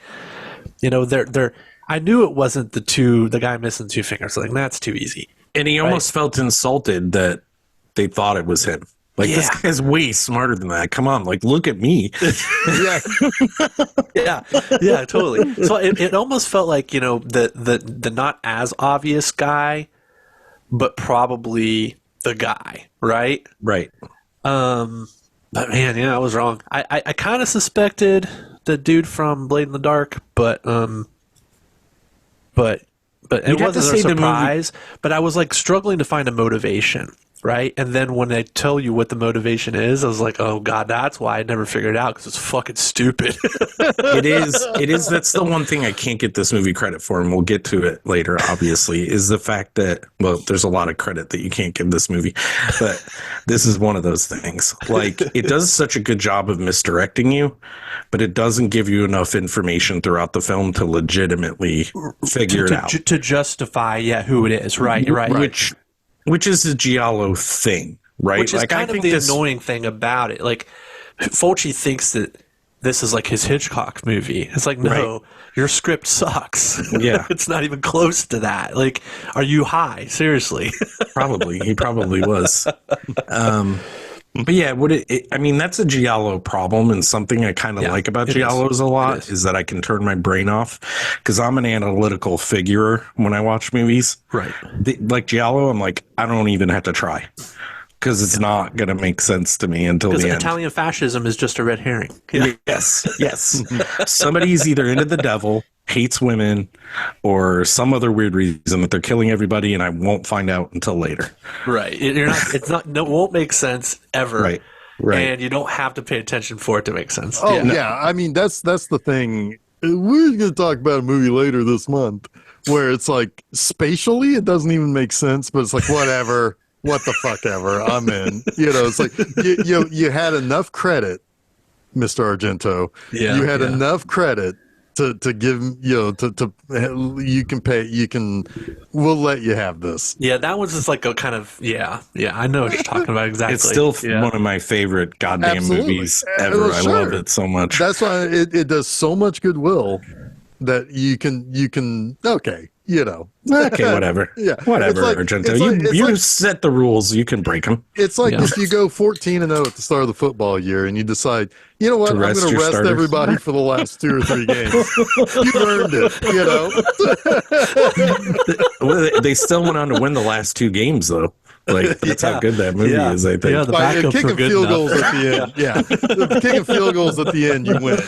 they're. I knew it wasn't the guy missing 2 fingers. Like that's too easy. And he almost felt insulted that they thought it was him. Like, this guy's way smarter than that. Come on, look at me. Yeah, totally. So it almost felt like, the not as obvious guy, but probably the guy, right? Right. But man, I was wrong. I kind of suspected the dude from Blade in the Dark, but it wasn't a surprise. But I was struggling to find a motivation. right? And then when they tell you what the motivation is, I was like, oh god, that's why I never figured it out, because it's fucking stupid. It is. That's the one thing I can't get this movie credit for, and we'll get to it later, obviously, is the fact that, well, there's a lot of credit that you can't give this movie, but this is one of those things. Like, it does such a good job of misdirecting you, but it doesn't give you enough information throughout the film to legitimately figure it out. To justify, who it is, right? Which is the Giallo thing, right? Which is like, kind of the annoying thing about it. Like, Fulci thinks that this is like his Hitchcock movie. It's like, no, your script sucks. Yeah. It's not even close to that. Like, are you high? Seriously. Probably. He probably was. But yeah, I mean, that's a Giallo problem, and something I kind of like about Giallos a lot is that I can turn my brain off, because I'm an analytical figure when I watch movies. Right. Like Giallo, I'm like, I don't even have to try, because it's not going to make sense to me until the end. Italian fascism is just a red herring. Yeah. Yes. Somebody's either into the devil, hates women, or some other weird reason that they're killing everybody, and I won't find out until later. Right. It won't make sense ever. Right. And you don't have to pay attention for it to make sense. Oh yeah. I mean, that's the thing. We're going to talk about a movie later this month where it's like, spatially it doesn't even make sense, but it's like, whatever. What the fuck ever, I'm in. It's like you had enough credit, Mr. Argento. Yeah, you had enough credit to give you can pay, we'll let you have this. Yeah, that was just like a kind of I know what you're talking about exactly. It's still one of my favorite goddamn movies ever. I love it so much. That's why it does so much goodwill that you can okay. Okay, whatever. Whatever, like, Argento. You set the rules. You can break them. It's like if you go 14-0 at the start of the football year and you decide, you know what, I'm going to rest everybody for the last 2 or 3 games. You've earned it, They still went on to win the last 2 games, though. Like, that's how good that movie is, I think. Yeah, the backups kicking were good field enough. goals at the end. Kicking field goals at the end, you win.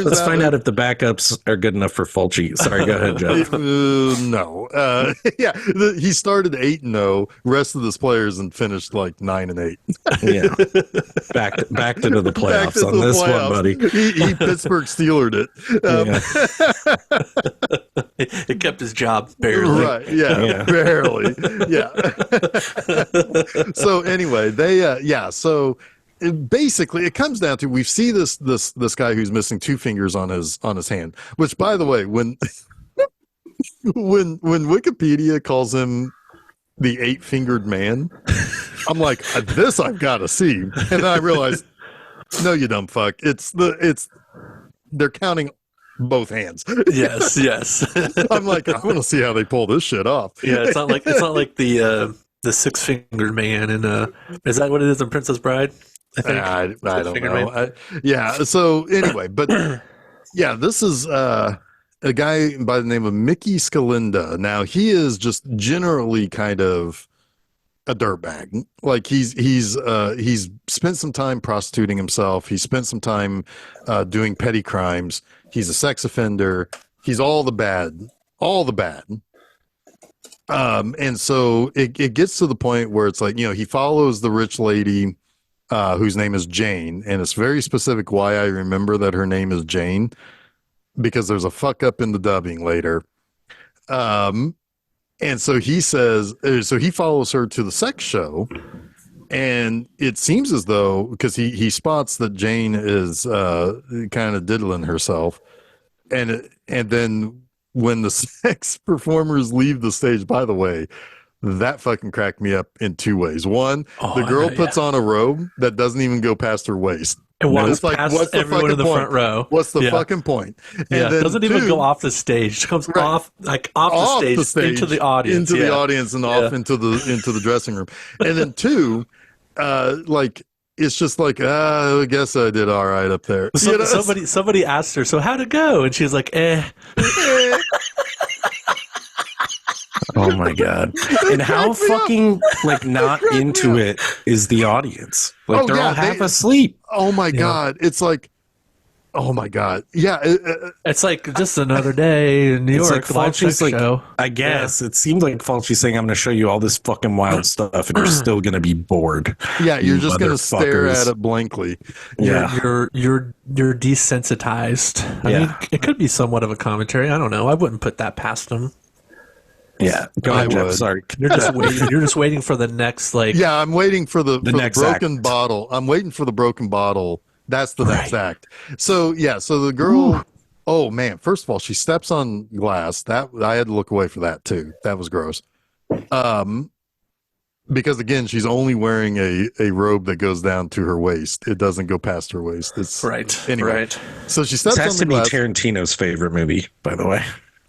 Let's find out if the backups are good enough for Fulci. Sorry, go ahead, Jeff. No. He started 8-0. Rest of his players and finished like 9-8. Yeah. Back to the playoffs on this one, buddy. He Pittsburgh Steelered Yeah. It kept his job barely. Right. Yeah. Barely. Yeah. So anyway, so basically it comes down to, we see this guy who's missing 2 fingers on his hand, which, by the way, when Wikipedia calls him the 8-fingered man, I'm like, this I've got to see. And then I realized, no, you dumb fuck. They're counting both hands. Yes. I'm like, I want to see how they pull this shit off. Yeah, it's not like the 6-fingered man in is that what it is in Princess Bride? I think I don't know. So anyway, but this is a guy by the name of Mickey Scalinda. Now, he is just generally kind of a dirtbag. Like, he's spent some time prostituting himself. He spent some time doing petty crimes. He's a sex offender. He's all the bad. And so it gets to the point where it's like, he follows the rich lady whose name is Jane. And it's very specific why I remember that her name is Jane, because there's a fuck up in the dubbing later. And so he says, he follows her to the sex show. And it seems as though, because he spots that Jane is kind of diddling herself, and then when the sex performers leave the stage, by the way, that fucking cracked me up in 2 ways. One, the girl puts on a robe that doesn't even go past her waist. It walks past what's the everyone in the front row. What's the fucking point? And then doesn't even go off the stage. It comes off the stage into the audience. The audience and off into the dressing room. And then 2, it's just like, I guess I did all right up there. Somebody asked her, so how'd it go? And she's like, Oh my god! And how fucking not into it is the audience? Like, they're all half asleep. Oh my god! It's like, Oh my God. Yeah. It's like just another day in New It's York. like Live Fulci's sex like, show. I guess it seemed like Fulci's saying, I'm going to show you all this fucking wild stuff and you're still going to be bored. Yeah. You're just going to stare motherfuckers. at it blankly. Yeah. You're desensitized. I mean, it could be somewhat of a commentary. I don't know. I wouldn't put that past them. Yeah. Go I ahead, Jeff. would. Sorry. You're just waiting. You're just waiting for the next Yeah. I'm waiting for the next broken act. bottle. I'm waiting for the broken bottle. That's the next act. So yeah. So the girl, oh man, first of all, she steps on glass. That I had to look away for that too. That was gross. Because again, she's only wearing a robe that goes down to her waist. It doesn't go past her waist. It's anyway. Right. So she steps This on has the to be glass. Tarantino's favorite movie, by the way.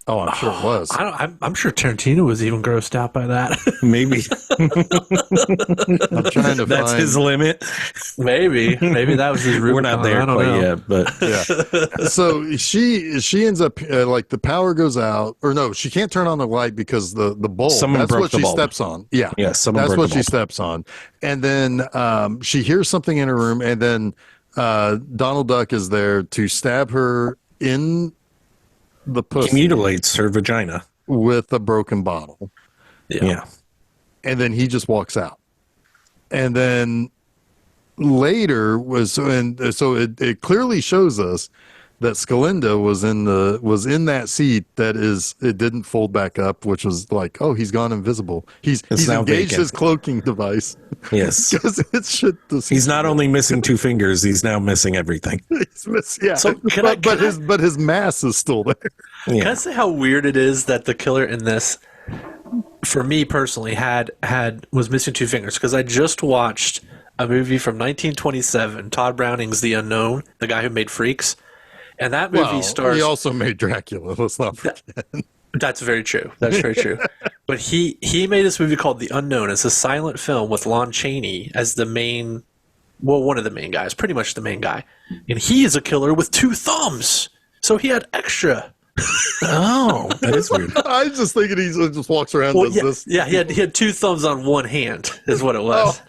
Oh, I'm sure it was. I'm sure Tarantino was even grossed out by that. Maybe. I'm trying to That's find his limit. maybe that was his Rubicon. We're not there I don't quite know. yet, but Yeah. So she ends up like the power goes out, or no, she can't turn on the light because the bulb. Someone That's broke what the she bulb. steps on. Yeah. Yeah, someone That's broke what the she bulb. steps on, and then she hears something in her room, and then Donald Duck is there to stab her in the he pussy mutilates her vagina. with a broken bottle, Yeah. and then he just walks out, and then later so it clearly shows us that Scalinda was in that seat it didn't fold back up, which was like, oh, he's gone invisible. He's now engaged vacant. his cloaking device Yes. because it should. He's not only missing 2 fingers, he's now missing everything. Yeah, So but his mass is still there. Can I Yeah. say how weird it is that the killer in this, for me personally, was missing 2 fingers? Because I just watched a movie from 1927, Todd Browning's The Unknown, the guy who made Freaks, and that movie Well, stars. he also made Dracula. Let's not forget. That's very true. That's very true. But he made this movie called The Unknown. It's a silent film with Lon Chaney as the main, well, one of the main guys, pretty much the main guy, and he is a killer with 2 thumbs. So he had extra. Oh, that is weird. I was just thinking he just walks around Well, does yeah, this. yeah, he had 2 thumbs on one hand, is what it was.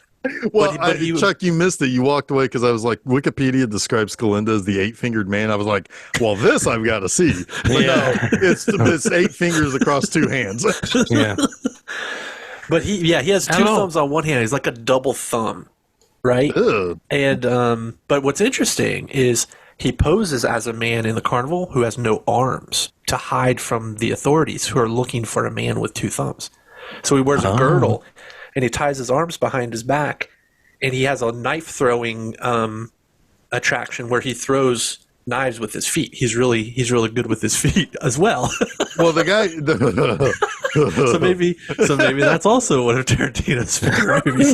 Well, But he- Chuck, you missed it. You walked away because I was like, Wikipedia describes Scalinda as the 8-fingered man. I was like, well, this I've got to see. But Yeah. no, it's 8 fingers across 2 hands. Yeah. But he has 2 know. thumbs on one hand. He's like a double thumb, right? Ugh. And but what's interesting is he poses as a man in the carnival who has no arms to hide from the authorities who are looking for a man with 2 thumbs. So he wears a girdle and he ties his arms behind his back, and he has a knife throwing attraction where he throws knives with his feet. He's really good with his feet as well. Well, the guy. So maybe that's also one of Tarantino's favorite movies.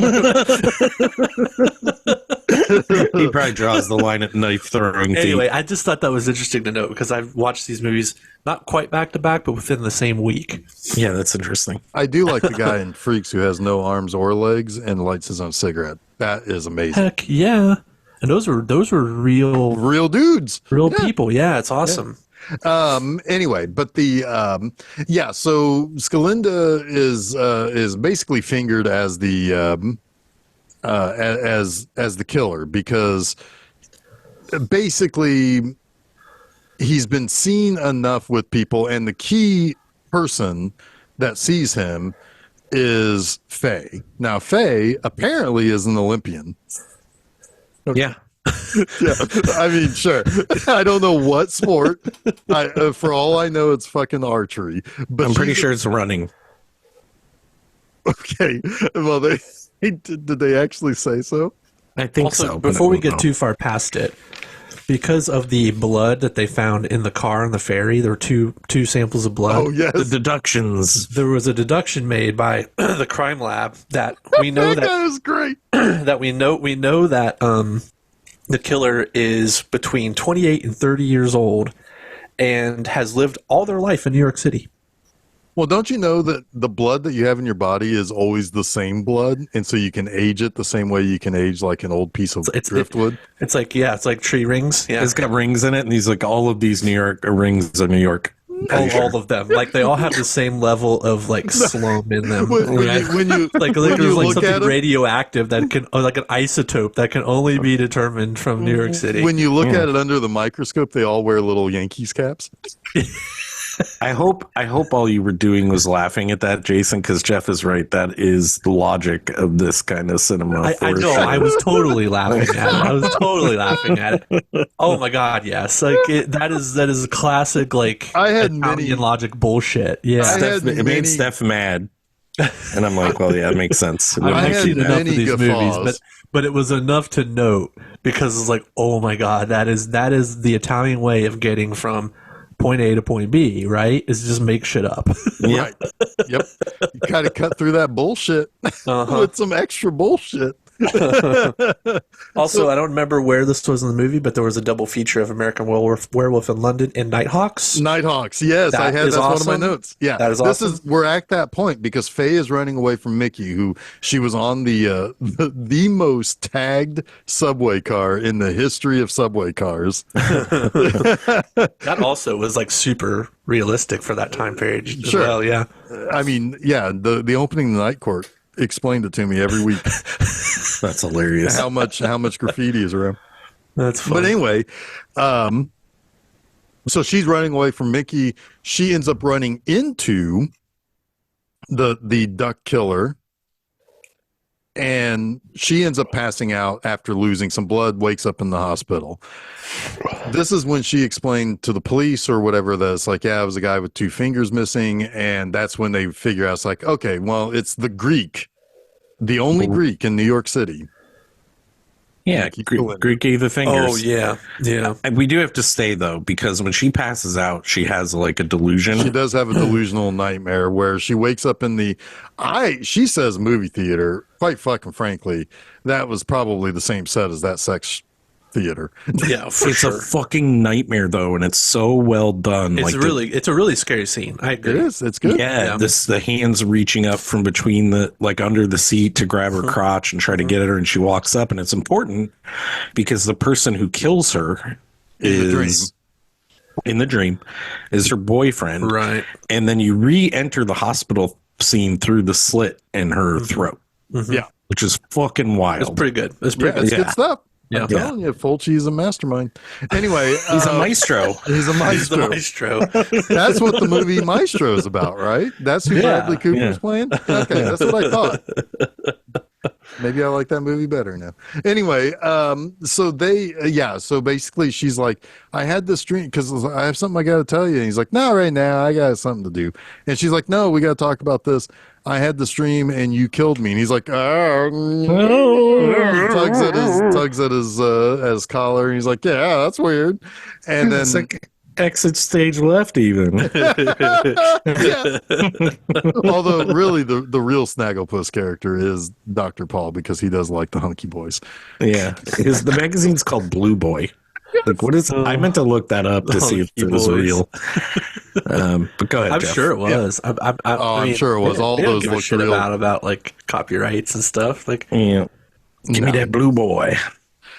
He probably draws the line at knife throwing feet. Anyway, I just thought that was interesting to note because I've watched these movies not quite back to back, but within the same week. Yeah, that's interesting. I do like the guy in Freaks who has no arms or legs and lights his own cigarette. That is amazing. Heck yeah! And those were real Real dudes. people. Yeah, it's awesome. Anyway, but the so Scalinda is basically fingered as the as the killer because basically he's been seen enough with people, and the key person that sees him is Faye. Now Faye apparently is an Olympian. Yeah. Yeah, I mean, sure. I don't know what sport. For all I know, it's fucking archery. But I'm pretty sure it's running. Okay. Well, did they actually say so? I think Also, so. but before I we don't get know. too far past it, because of the blood that they found in the car on the ferry, there were two samples of blood. Oh yes. the deductions. There was a deduction made by the crime lab that we know that guy is great. that we know that the killer is between 28 and 30 years old and has lived all their life in New York City. Well, don't you know that the blood that you have in your body is always the same blood, and so you can age it the same way you can age like an old piece of driftwood? It's like tree rings. Yeah. It's got rings in it, and he's like, all of these New York rings are New York. All of them, like they all have the same level of like slum in them. When you like when there's you like look something at 'em- radioactive that can, or like an isotope that can only be determined from New York City. when you look at it under the microscope, they all wear little Yankees caps. I hope all you were doing was laughing at that, Jason, because Jeff is right. That is the logic of this kind of cinema. I know. sure. I was totally laughing at it. I was totally laughing at it. Oh my god, yes! Like that is classic like I had Italian many logic bullshit. Yeah, I had It made many- Steph mad, and I'm like, well, yeah, it makes sense. I've I had seen enough of many these guffaws. movies, but it was enough to note because it's like, oh my god, that is the Italian way of getting from point A to point B, right? Is just make shit up. Yeah. Right. Yep. You gotta cut through that bullshit with some extra bullshit. Also, I don't remember where this was in the movie, but there was a double feature of American Werewolf in London and Nighthawks. Nighthawks, yes, That that's is one of awesome. my notes. Yeah, That is awesome. We're at that point because Faye is running away from Mickey, who she was on the most tagged subway car in the history of subway cars. That also was like super realistic for that time period as Sure. well. Yeah. I mean, yeah, the opening of the Night Court explained it to me every week That's hilarious. how much graffiti is around. That's funny. But anyway, so she's running away from Mickey. She ends up running into the duck killer, and she ends up passing out after losing some blood, wakes up in the hospital. This is when she explained to the police or whatever that it's like, yeah, it was a guy with 2 fingers missing, and that's when they figure out it's like, okay, well, it's the Greek, the only Greek in New York City. Yeah, Greek gave the fingers. Oh yeah, yeah. And we do have to stay though, because when she passes out, she has like a delusion. She does have a delusional nightmare where she wakes up in she says movie theater. Quite fucking frankly, that was probably the same set as that sex theater. Yeah, for It's sure. a fucking nightmare though, and it's so well done. It's like it's a really scary scene. I agree. It is. It's good. yeah, the hands reaching up from between the like under the seat to grab her crotch and try to get at her, and she walks up, and it's important because the person who kills her is in the dream is her boyfriend, Right. and then you re-enter the hospital scene through the slit in her throat, Yeah. which is fucking wild. It's pretty good. It's pretty Yeah, it's good. good stuff. Yeah. I'm telling you, Fulci is a mastermind. Anyway, He's a maestro. He's a He's the maestro. maestro. That's what the movie Maestro is about, right? That's who Bradley Cooper's playing? Okay, that's what I thought. Maybe I like that movie better now. Anyway, so so basically she's like, I had this dream because I have something I got to tell you. And he's like, no, right now, I got something to do. And she's like, no, we got to talk about this. I had this dream and you killed me. And he's like, tugs at his collar. And he's like, yeah, that's weird. And then It's like exit stage left even. yeah. Although really the real Snagglepuss character is Dr. Paul because he does like the hunky boys. Yeah, because the magazine's called Blue Boy. Like, what is? I meant to look that up to see if it was boys. real. But go ahead. I'm Jeff. sure it was. I'm sure it was. All they don't those give a look shit real. about like copyrights and stuff. Like, Yeah. Give me that Blue Boy.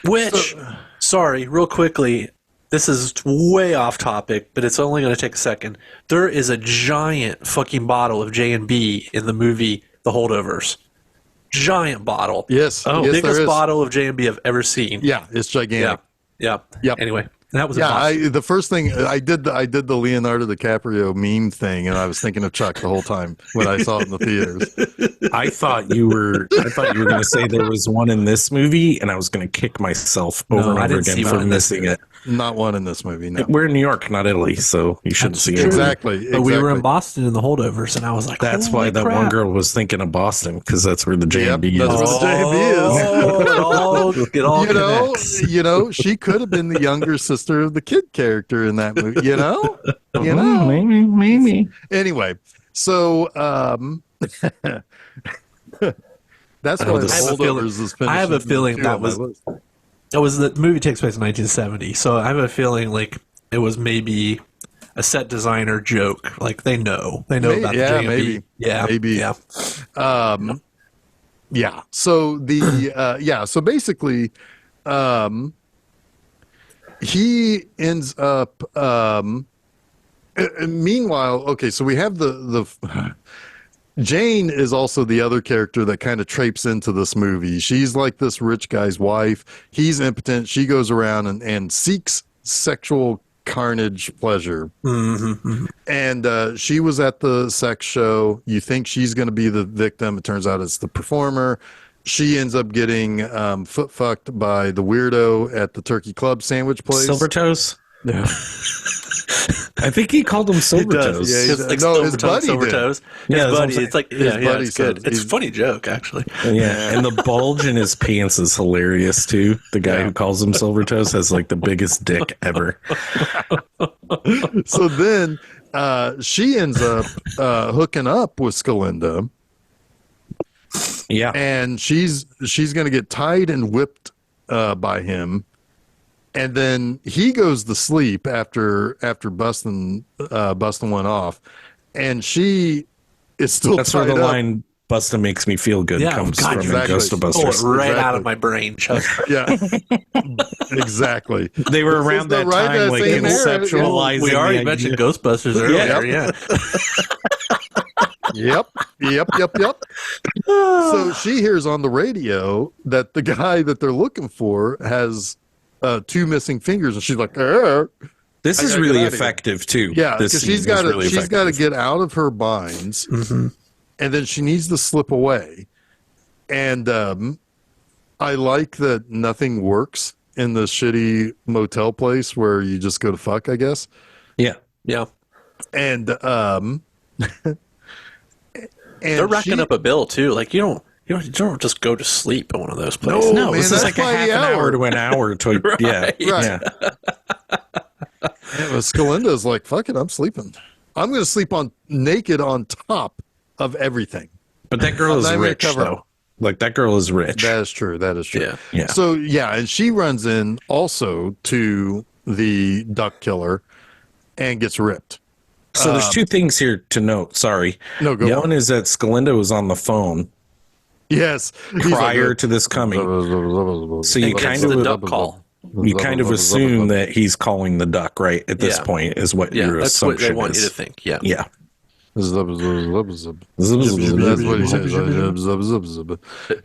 which, sorry, real quickly, this is way off topic, but it's only going to take a second. There is a giant fucking bottle of J&B in the movie The Holdovers. Giant bottle. Yes. Oh, yes, Biggest there is. bottle of J&B I've ever seen. Yeah, it's gigantic. Yeah. Yep. Anyway, that was Yeah, impossible. the first thing I did the Leonardo DiCaprio meme thing, and I was thinking of Chuck the whole time when I saw it in the theaters. I thought you were going to say there was one in this movie, and I was going to kick myself over and I over didn't see again one for in this missing it. Not one in this movie. No. We're in New York, not Italy, so you shouldn't see it. Exactly. But we were in Boston in The Holdovers, and I was like, That's holy why that crap. one girl was thinking of Boston, because that's where the J&B Yep, that's is. where the J&B is. It all connects. You know, she could have been the younger sister of the kid character in that movie. You know. Maybe. Anyway, so that's why I have the a feeling- Holdovers is I have a finishing feeling two that on my was- list. The movie takes place in 1970, so I have a feeling like it was maybe a set designer joke. Like they know about the J&B. maybe. Yeah, Maybe. yeah. Yeah. So so basically, he ends up Meanwhile, okay, so we have the Jane is also the other character that kind of traipses into this movie. She's like this rich guy's wife. He's impotent. She goes around and seeks sexual carnage pleasure. And she was at the sex show. You think she's going to be the victim. It turns out it's the performer. She ends up getting foot fucked by the weirdo at the Turkey Club sandwich place. Silver Toes? Yeah. I think he called him Silver Toes. Yeah, his buddy Silver did. Toes. Yeah, His buddy. that's what I'm It's like, His buddy it's good. said It's a funny joke, actually. Yeah, and the bulge in his pants is hilarious too. The guy who calls him Silver Toes has like the biggest dick ever. So then she ends up hooking up with Scalinda. Yeah, And she's going to get tied and whipped by him. And then he goes to sleep after busting one off, and she is still that's tied where the up. line "Busta makes me feel good" Yeah, comes God, from exactly. in Pull it Ghostbusters. right Exactly. out of my brain, Chuck. Yeah, exactly. They were This is around the that right time, that like same era. conceptualizing. We already the mentioned idea. Ghostbusters earlier. Yeah. Yep. So she hears on the radio that the guy that they're looking for has 2 missing fingers, and she's like, This I is gotta really get outta here. effective too. yeah, this because scene she's is got to really effective. get out of her binds, and then she needs to slip away. And I like that nothing works in the shitty motel place where you just go to fuck, I guess. Yeah, Yeah. And They're racking up a bill, too. Like, you don't just go to sleep in one of those places. No, no, man, this is that's like a by half the an hour hour. to an hour to yeah, Right. yeah. Yeah, but Scalinda's like, fuck it, I'm sleeping. I'm going to sleep naked on top of everything. But that girl I'm is not even rich gonna cover though. Like that girl is rich. That is true. Yeah. Yeah. So, yeah, and she runs in also to the duck killer and gets ripped. So there's 2 things here to note. Sorry. No, go on. One is that Scalinda was on the phone Yes. prior to this coming. So you It's kind the of duck call. you kind of assume that he's calling the duck, right? At this Yeah. point is what Yeah, your that's what assumption they want is. you to think. Yeah. Yeah. That's what he says.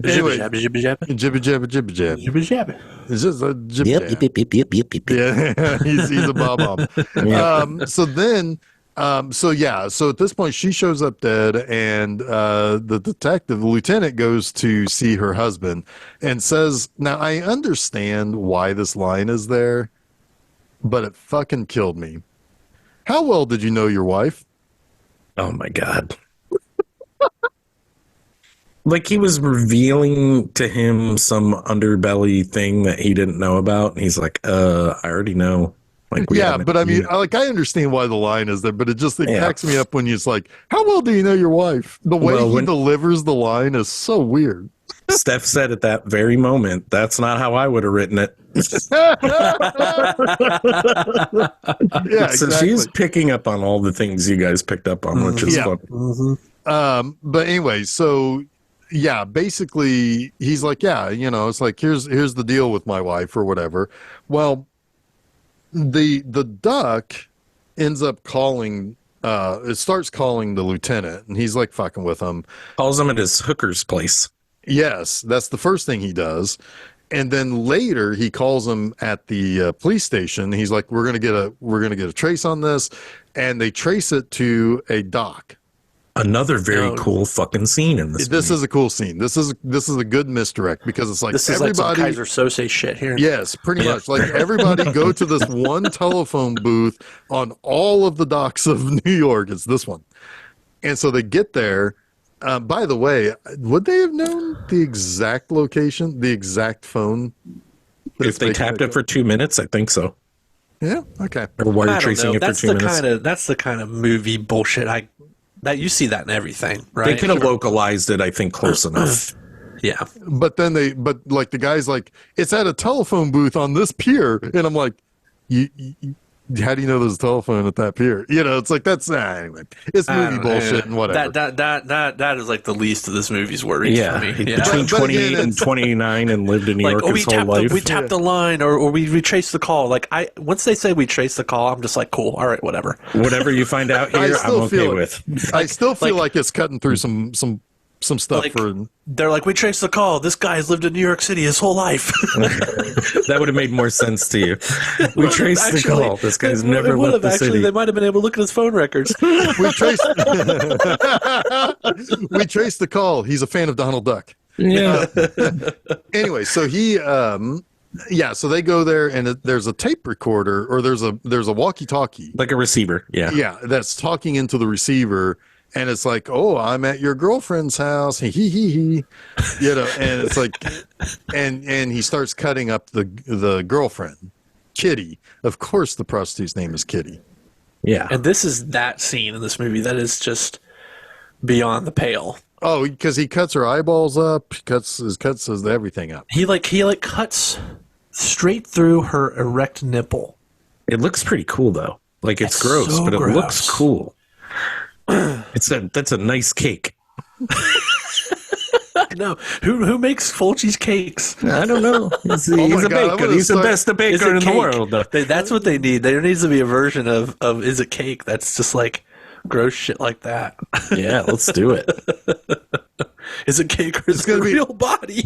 Anyway, Jibba jabba jabba. jibba jabba jibba jab. Jibba jabba. It's just a jib Yep, jab. yep, yep, yep, yep, yep, yep. Yeah, he's a bob. So then, so at this point, she shows up dead, and the detective, the lieutenant, goes to see her husband and says, "Now I understand why this line is there, but it fucking killed me. How well did you know your wife?" Oh my god. Like he was revealing to him some underbelly thing that he didn't know about, and he's like, I already know. Like Yeah, but I mean, I understand why the line is there, but it cracks me up when he's like, "How well do you know your wife?" The way he delivers the line is so weird. Steph said at that very moment, that's not how I would have written it. Yeah, So exactly. she's picking up on all the things you guys picked up on, which is Yeah. fun. But anyway, so yeah, basically he's like, yeah, it's like here's the deal with my wife or whatever. Well, the duck ends up calling. It starts calling the lieutenant, and he's like fucking with him. Calls him at his hooker's place. Yes, that's the first thing he does. And then later he calls him at the police station. He's like, we're gonna get a trace on this, and they trace it to a dock. Another very cool fucking scene in this. This movie. is a cool scene. This is a good misdirect because it's like This is like some everybody. Kaiser Sose shit here. Yes, pretty much. Like everybody go to this one telephone booth on all of the docks of New York. It's this one. And so they get there. By the way, would they have known the exact location, the exact phone? If they tapped it for 2 minutes, I think so. Yeah. Okay. Or wire I don't tracing know. it for That's 2 the minutes. that's the kind of movie bullshit that you see that in everything, right? They could have localized it, I think, close enough. Yeah. But like the guy's like, it's at a telephone booth on this pier, and I'm like, you how do you know there's a telephone at that pier? You know, it's like that's anyway. It's movie bullshit and whatever. That is like the least of this movie's worries for me. Yeah. Between 28 and 29 and lived in New York his whole life. We tapped the line or we traced the call. Like once they say we traced the call, I'm just like, cool, all right, whatever. Whatever you find out here, I'm okay with. I still feel like it's cutting through some stuff for. They're like, we traced the call. This guy's lived in New York City his whole life. That would have made more sense to you. We traced the call. This guy's never left the city. They might have been able to look at his phone records. We traced the call. He's a fan of Donald Duck. Yeah. Anyway, so so they go there and there's a tape recorder or there's a walkie-talkie. Like a receiver. Yeah. Yeah, that's talking into the receiver. And it's like, oh, I'm at your girlfriend's house. He. You know, and it's like, and he starts cutting up the girlfriend, Kitty. Of course, the prostitute's name is Kitty. Yeah. And this is that scene in this movie that is just beyond the pale. Oh, because he cuts her eyeballs up, cuts everything up. He cuts straight through her erect nipple. It looks pretty cool though. Like it's gross, but it looks cool. That's a nice cake. I know. Who makes Fulci's cakes? I don't know. He's a baker. He's the best baker in the world. That's what they need. There needs to be a version of is it cake that's just like gross shit like that. Yeah, let's do it. Is it cake or is it a real body?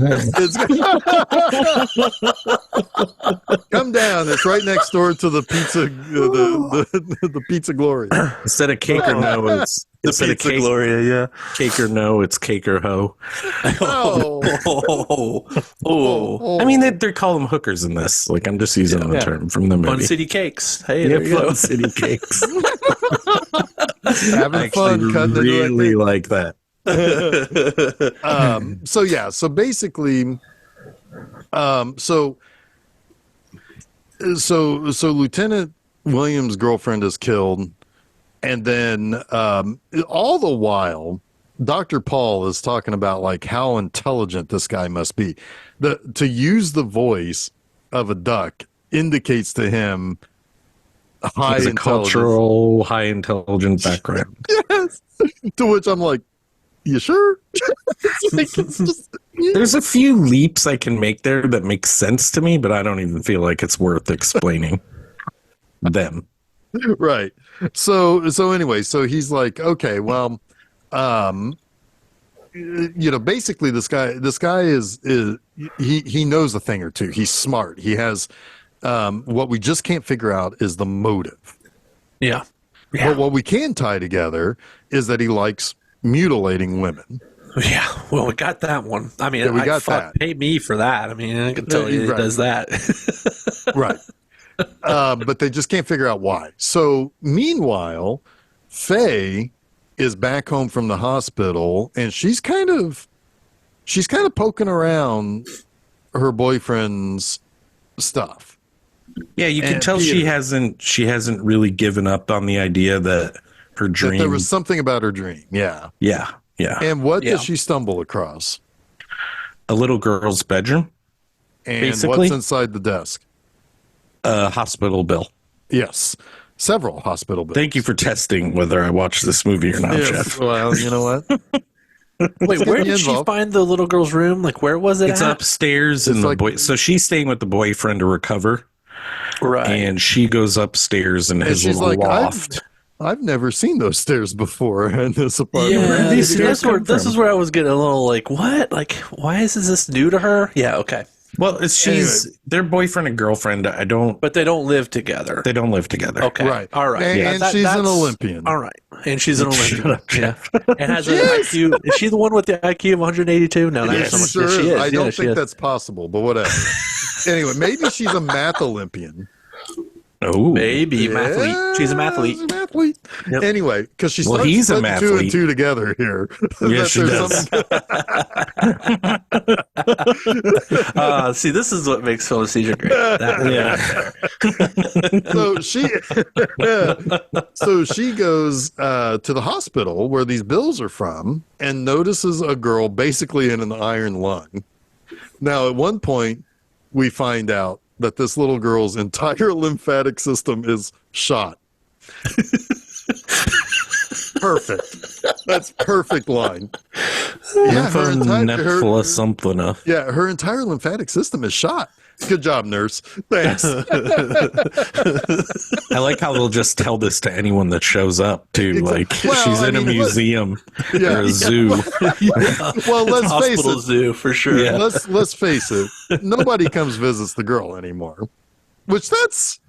Come down. It's right next door to the pizza, the Pizza Glory. Instead of cake or no, it's the Pizza Gloria. Yeah, cake or no, it's cake or ho. Oh. I mean, they call them hookers in this. Like I'm just using the term from the movie. Fun City Cakes. Hey, there you go. Fun City Cakes. Having fun. Really like that. So basically, so Lieutenant Williams' girlfriend is killed, and then all the while Dr. Paul is talking about like how intelligent this guy must be. To use the voice of a duck indicates to him high cultural, high intelligent background. Yes. To which I'm like, you sure? There's a few leaps I can make there that make sense to me, but I don't even feel like it's worth explaining them. Right. So anyway, so he's like, okay, well, basically this guy is he knows a thing or two. He's smart. He has what we just can't figure out is the motive. Yeah. But what we can tie together is that he likes mutating women. Yeah, well, we got that one. I mean, we got that. Pay me for that. I mean, I can tell you he does that. Right. But they just can't figure out why. So meanwhile, Faye is back home from the hospital, and she's kind of poking around her boyfriend's stuff. Yeah, you can tell she hasn't really given up on the idea that her dream. That there was something about her dream. Yeah. Yeah. Yeah. And what does she stumble across? A little girl's bedroom. And basically, what's inside the desk? A hospital bill. Yes. Several hospital bills. Thank you for testing whether I watched this movie or not, Jeff. Well, you know what? Wait, where did she find the little girl's room? Like, where was it? It's upstairs in the so she's staying with the boyfriend to recover. Right. And she goes upstairs in his little loft. I've never seen those stairs before in this apartment. Yeah, this is where I was getting a little like, what? Like, why is this new to her? Yeah, okay. Well, their boyfriend and girlfriend. But they don't live together. They don't live together. Okay, right. All right. And she's an Olympian. All right, and she's an Olympian. Yeah, and has an IQ. Is she the one with the IQ of 182? No, yes, that's sure she is. I don't think that's possible, but whatever. Anyway, maybe she's a math Olympian. Oh, maybe mathlete. She's a mathlete. Yep. Anyway, because she starts he's putting a mathlete. 2 and 2 together here. Yes, she does. See, this is what makes Film Seizure great. So she goes to the hospital where these bills are from and notices a girl basically in an iron lung. Now, at one point, we find out that this little girl's entire lymphatic system is shot. Perfect. That's perfect line. Yeah, her entire lymphatic system is shot. Good job, nurse. Thanks. I like how they'll just tell this to anyone that shows up too. Like she's in a museum or a zoo. Well, let's face it. Zoo for sure. Yeah. Let's face it. Nobody comes visits the girl anymore. Which that's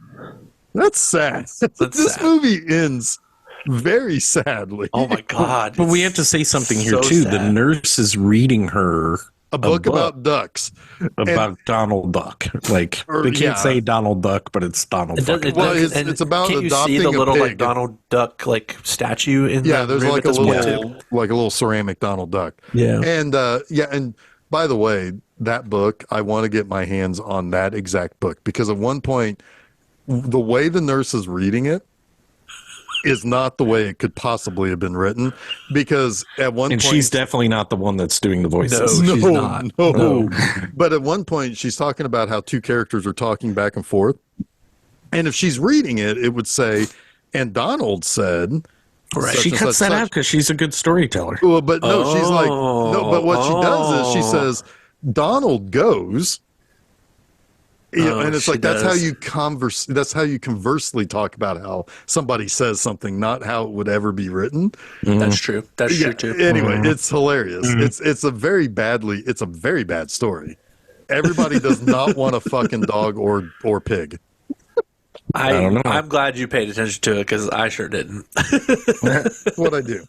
sad. This sad. movie ends very sadly. Oh my God. But we have to say something here so too. sad. The nurse is reading her A book about ducks. About Donald Duck. Like they can't say Donald Duck, but it's Donald Duck. Well, it's about can't you adopting see the little a like pig. Donald Duck like statue in There's room like at a this point, too? little ceramic Donald Duck. Yeah. And and by the way, that book, I want to get my hands on that exact book because at one point the way the nurse is reading it is not the way it could possibly have been written because at one point she's definitely not the one that's doing the voices. No, she's not. No. But at one point she's talking about how two characters are talking back and forth. And if she's reading it, it would say, and Donald said, Right. She cuts that out because she's a good storyteller. Well, but no, she's like, no, but what she does is she says, Donald goes. And it's like that's how you converse. That's how you conversely talk about how somebody says something, not how it would ever be written. That's true. That's true too. Anyway, it's hilarious. It's a very bad story. Everybody does not want a fucking dog or pig. I don't know. I'm glad you paid attention to it because I sure didn't. What I do.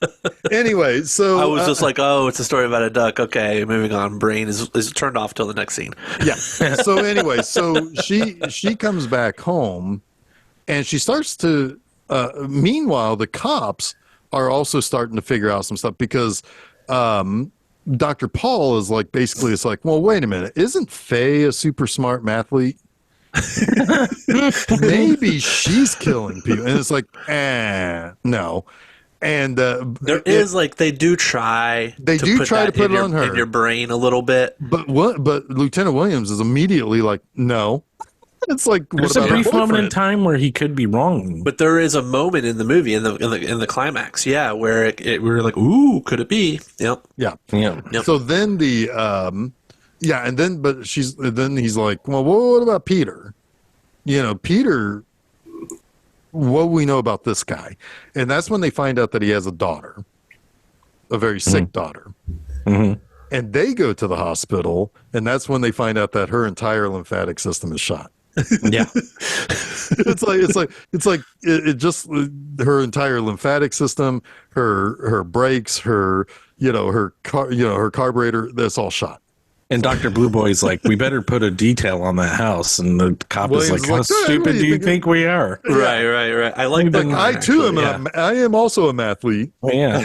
Anyway, so I was just like, oh, it's a story about a duck. Okay, moving on. Brain is turned off till the next scene. Yeah. So anyway, so she comes back home, and she starts to. Meanwhile, the cops are also starting to figure out some stuff because Dr. Paul is like basically it's like, well, wait a minute, isn't Faye a super smart mathlete? Maybe she's killing people, and it's like, no. And there is like they do try to put it on her in your brain a little bit. But Lieutenant Williams is immediately like, no. It's like there's a brief moment in time where he could be wrong. But there is a moment in the movie in the climax, where we're like, ooh, could it be? Yep. Yeah. Yep. So then and then he's like, well, what about Peter? Peter, what do we know about this guy? And that's when they find out that he has a daughter, a very sick daughter. Mm-hmm. And they go to the hospital, and that's when they find out that her entire lymphatic system is shot. Yeah. it's like it just her entire lymphatic system, her brakes, her carburetor, that's all shot. And Dr. Blue Boy's like, we better put a detail on that house. And the cop is like, how stupid do you think we are? Right. I like that. I too I am also a mathlete. Oh, yeah.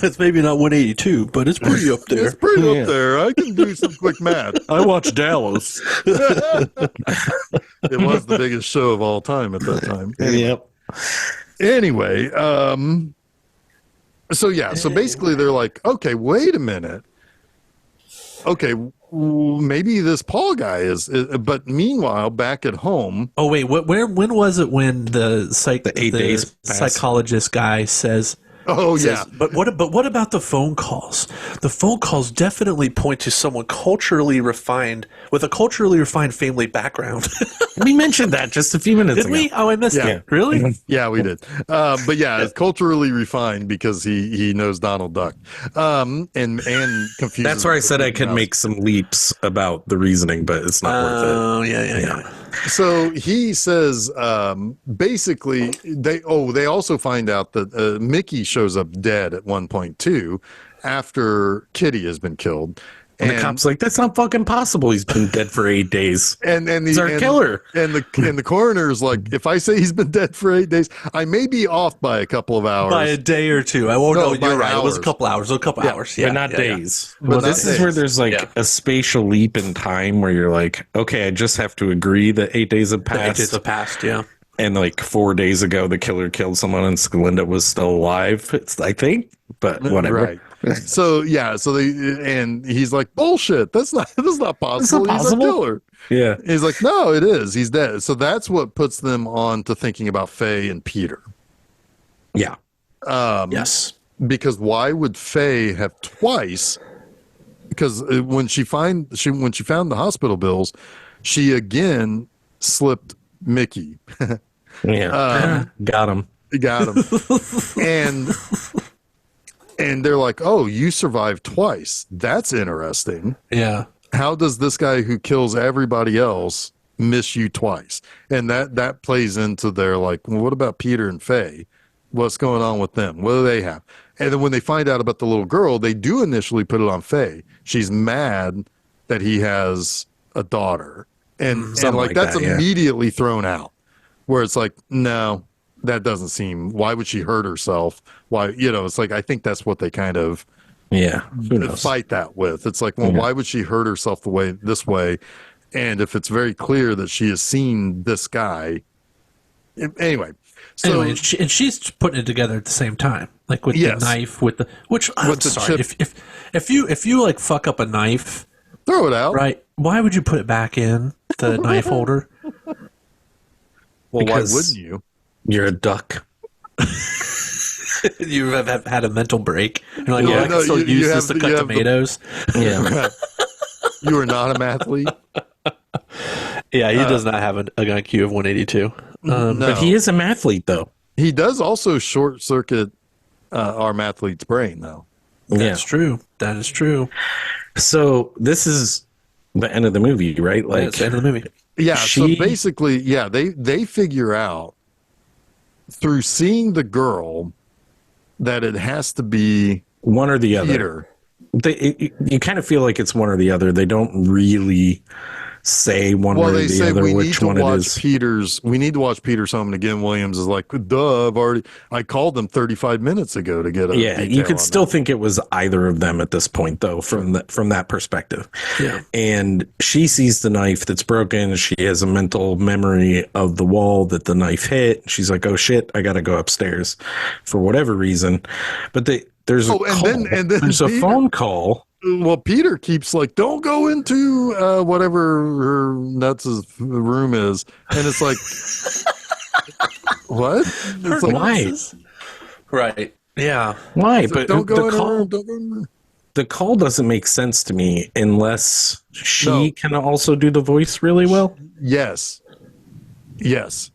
It's maybe not 182, but it's pretty up there. It's pretty up there. I can do some quick math. I watched Dallas. It was the biggest show of all time at that time. Yep. Anyway, so basically they're like, okay, wait a minute. Okay, maybe this Paul guy is, but meanwhile, back at home. Oh wait, when was it when the 8 days psychologist guy says? Oh yeah, but what about the phone calls? The phone calls definitely point to someone culturally refined with a culturally refined family background. We mentioned that just a few minutes ago. Did we? Oh, I missed it. Really? Yeah, we did. But yeah, it's culturally refined because he knows Donald Duck. And confuses. That's where I said I could make some leaps about the reasoning, but it's not worth it. Oh yeah. So he says, basically, they also find out that Mickey shows up dead at one point too, after Kitty has been killed. And the cop's like, that's not fucking possible. He's been dead for 8 days. He's our killer. And the coroner's like, if I say he's been dead for 8 days, I may be off by a couple of hours. By a day or two. I won't know. You're right. Hours. It was a couple hours. Hours. Yeah, but not days. Yeah. Well, this is where there's like a spatial leap in time where you're like, okay, I just have to agree that 8 days have passed. 8 days have passed, yeah. And like 4 days ago, the killer killed someone and Scalinda was still alive. I think, but whatever. Right. So he's like, bullshit. That's not possible. He's a killer. Yeah. He's like, no, it is. He's dead. So that's what puts them on to thinking about Faye and Peter. Yeah. Yes. Because why would Faye have twice? Because when she found the hospital bills, she again slipped Mickey. Yeah. Got him. Got him. And they're like, oh, you survived twice. That's interesting. Yeah. How does this guy who kills everybody else miss you twice? And that plays into their like, well, what about Peter and Faye? What's going on with them? What do they have? And then when they find out about the little girl, they do initially put it on Faye. She's mad that he has a daughter. And like that's immediately thrown out. Where it's like, no, that doesn't seem, why would she hurt herself? Why, it's like, I think that's what they kind of fight that with. It's like, well, why would she hurt herself this way? And if it's very clear that she has seen this guy, anyway. So, and she's putting it together at the same time, like with the knife, I'm sorry, if you like fuck up a knife, throw it out, right? Why would you put it back in the knife holder? Well, because why wouldn't you? You're a duck. You have had a mental break. You're like, I can still use this to cut tomatoes. Yeah. You are not a mathlete. Yeah, he does not have an IQ of 182. No. But he is a mathlete, though. He does also short circuit our mathlete's brain, though. That's true. That is true. So this is the end of the movie, right? Like it's the end of the movie. Yeah. So basically, they figure out through seeing the girl that it has to be one or the Peter. Other. You kind of feel like it's one or the other. They don't really say one or the other which one it is. We need to watch Peter's Home, and again, Williams is like, duh, I called them 35 minutes ago to get a you could still think it was either of them at this point, though, from that perspective. Yeah. And she sees the knife that's broken. She has a mental memory of the wall that the knife hit. She's like, oh shit, I gotta go upstairs for whatever reason. But there's a phone call. Well, Peter keeps like, don't go into whatever her nuts' room is. And it's like, what? It's like, why? Right. Yeah. Why? But don't go in her room. Don't go in her. The call doesn't make sense to me unless she can also do the voice really well. Yes.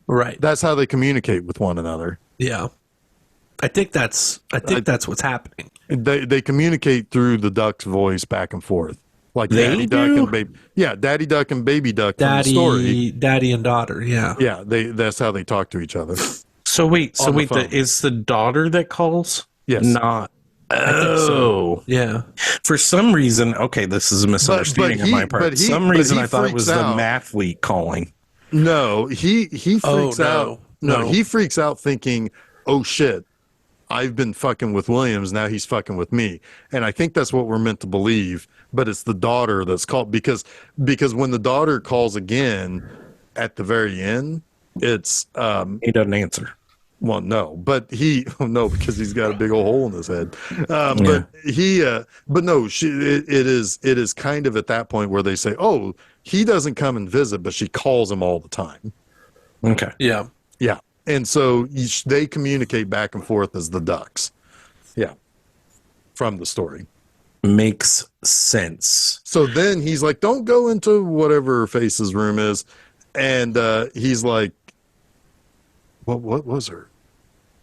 Right. That's how they communicate with one another. Yeah. I think that's what's happening. They communicate through the duck's voice back and forth, like Daddy Duck and Baby. Yeah, Daddy Duck and Baby Duck from the story. Daddy and daughter. Yeah, yeah. That's how they talk to each other. So wait, is the daughter that calls? Yes. Not. Oh, yeah. For some reason, okay, this is a misunderstanding on my part. For some reason, I thought it was the mathlete calling. No, he freaks out. No, he freaks out thinking, "Oh shit, I've been fucking with Williams, now he's fucking with me." And I think that's what we're meant to believe, but it's the daughter that's called because when the daughter calls again at the very end, it's he doesn't answer. Well, no, but because he's got a big old hole in his head. But it is kind of at that point where they say, "Oh, he doesn't come and visit, but she calls him all the time." Okay. Yeah. Yeah. And so they communicate back and forth as the ducks. Yeah. From the story. Makes sense. So then he's like, don't go into whatever Face's room is. And he's like, what was her?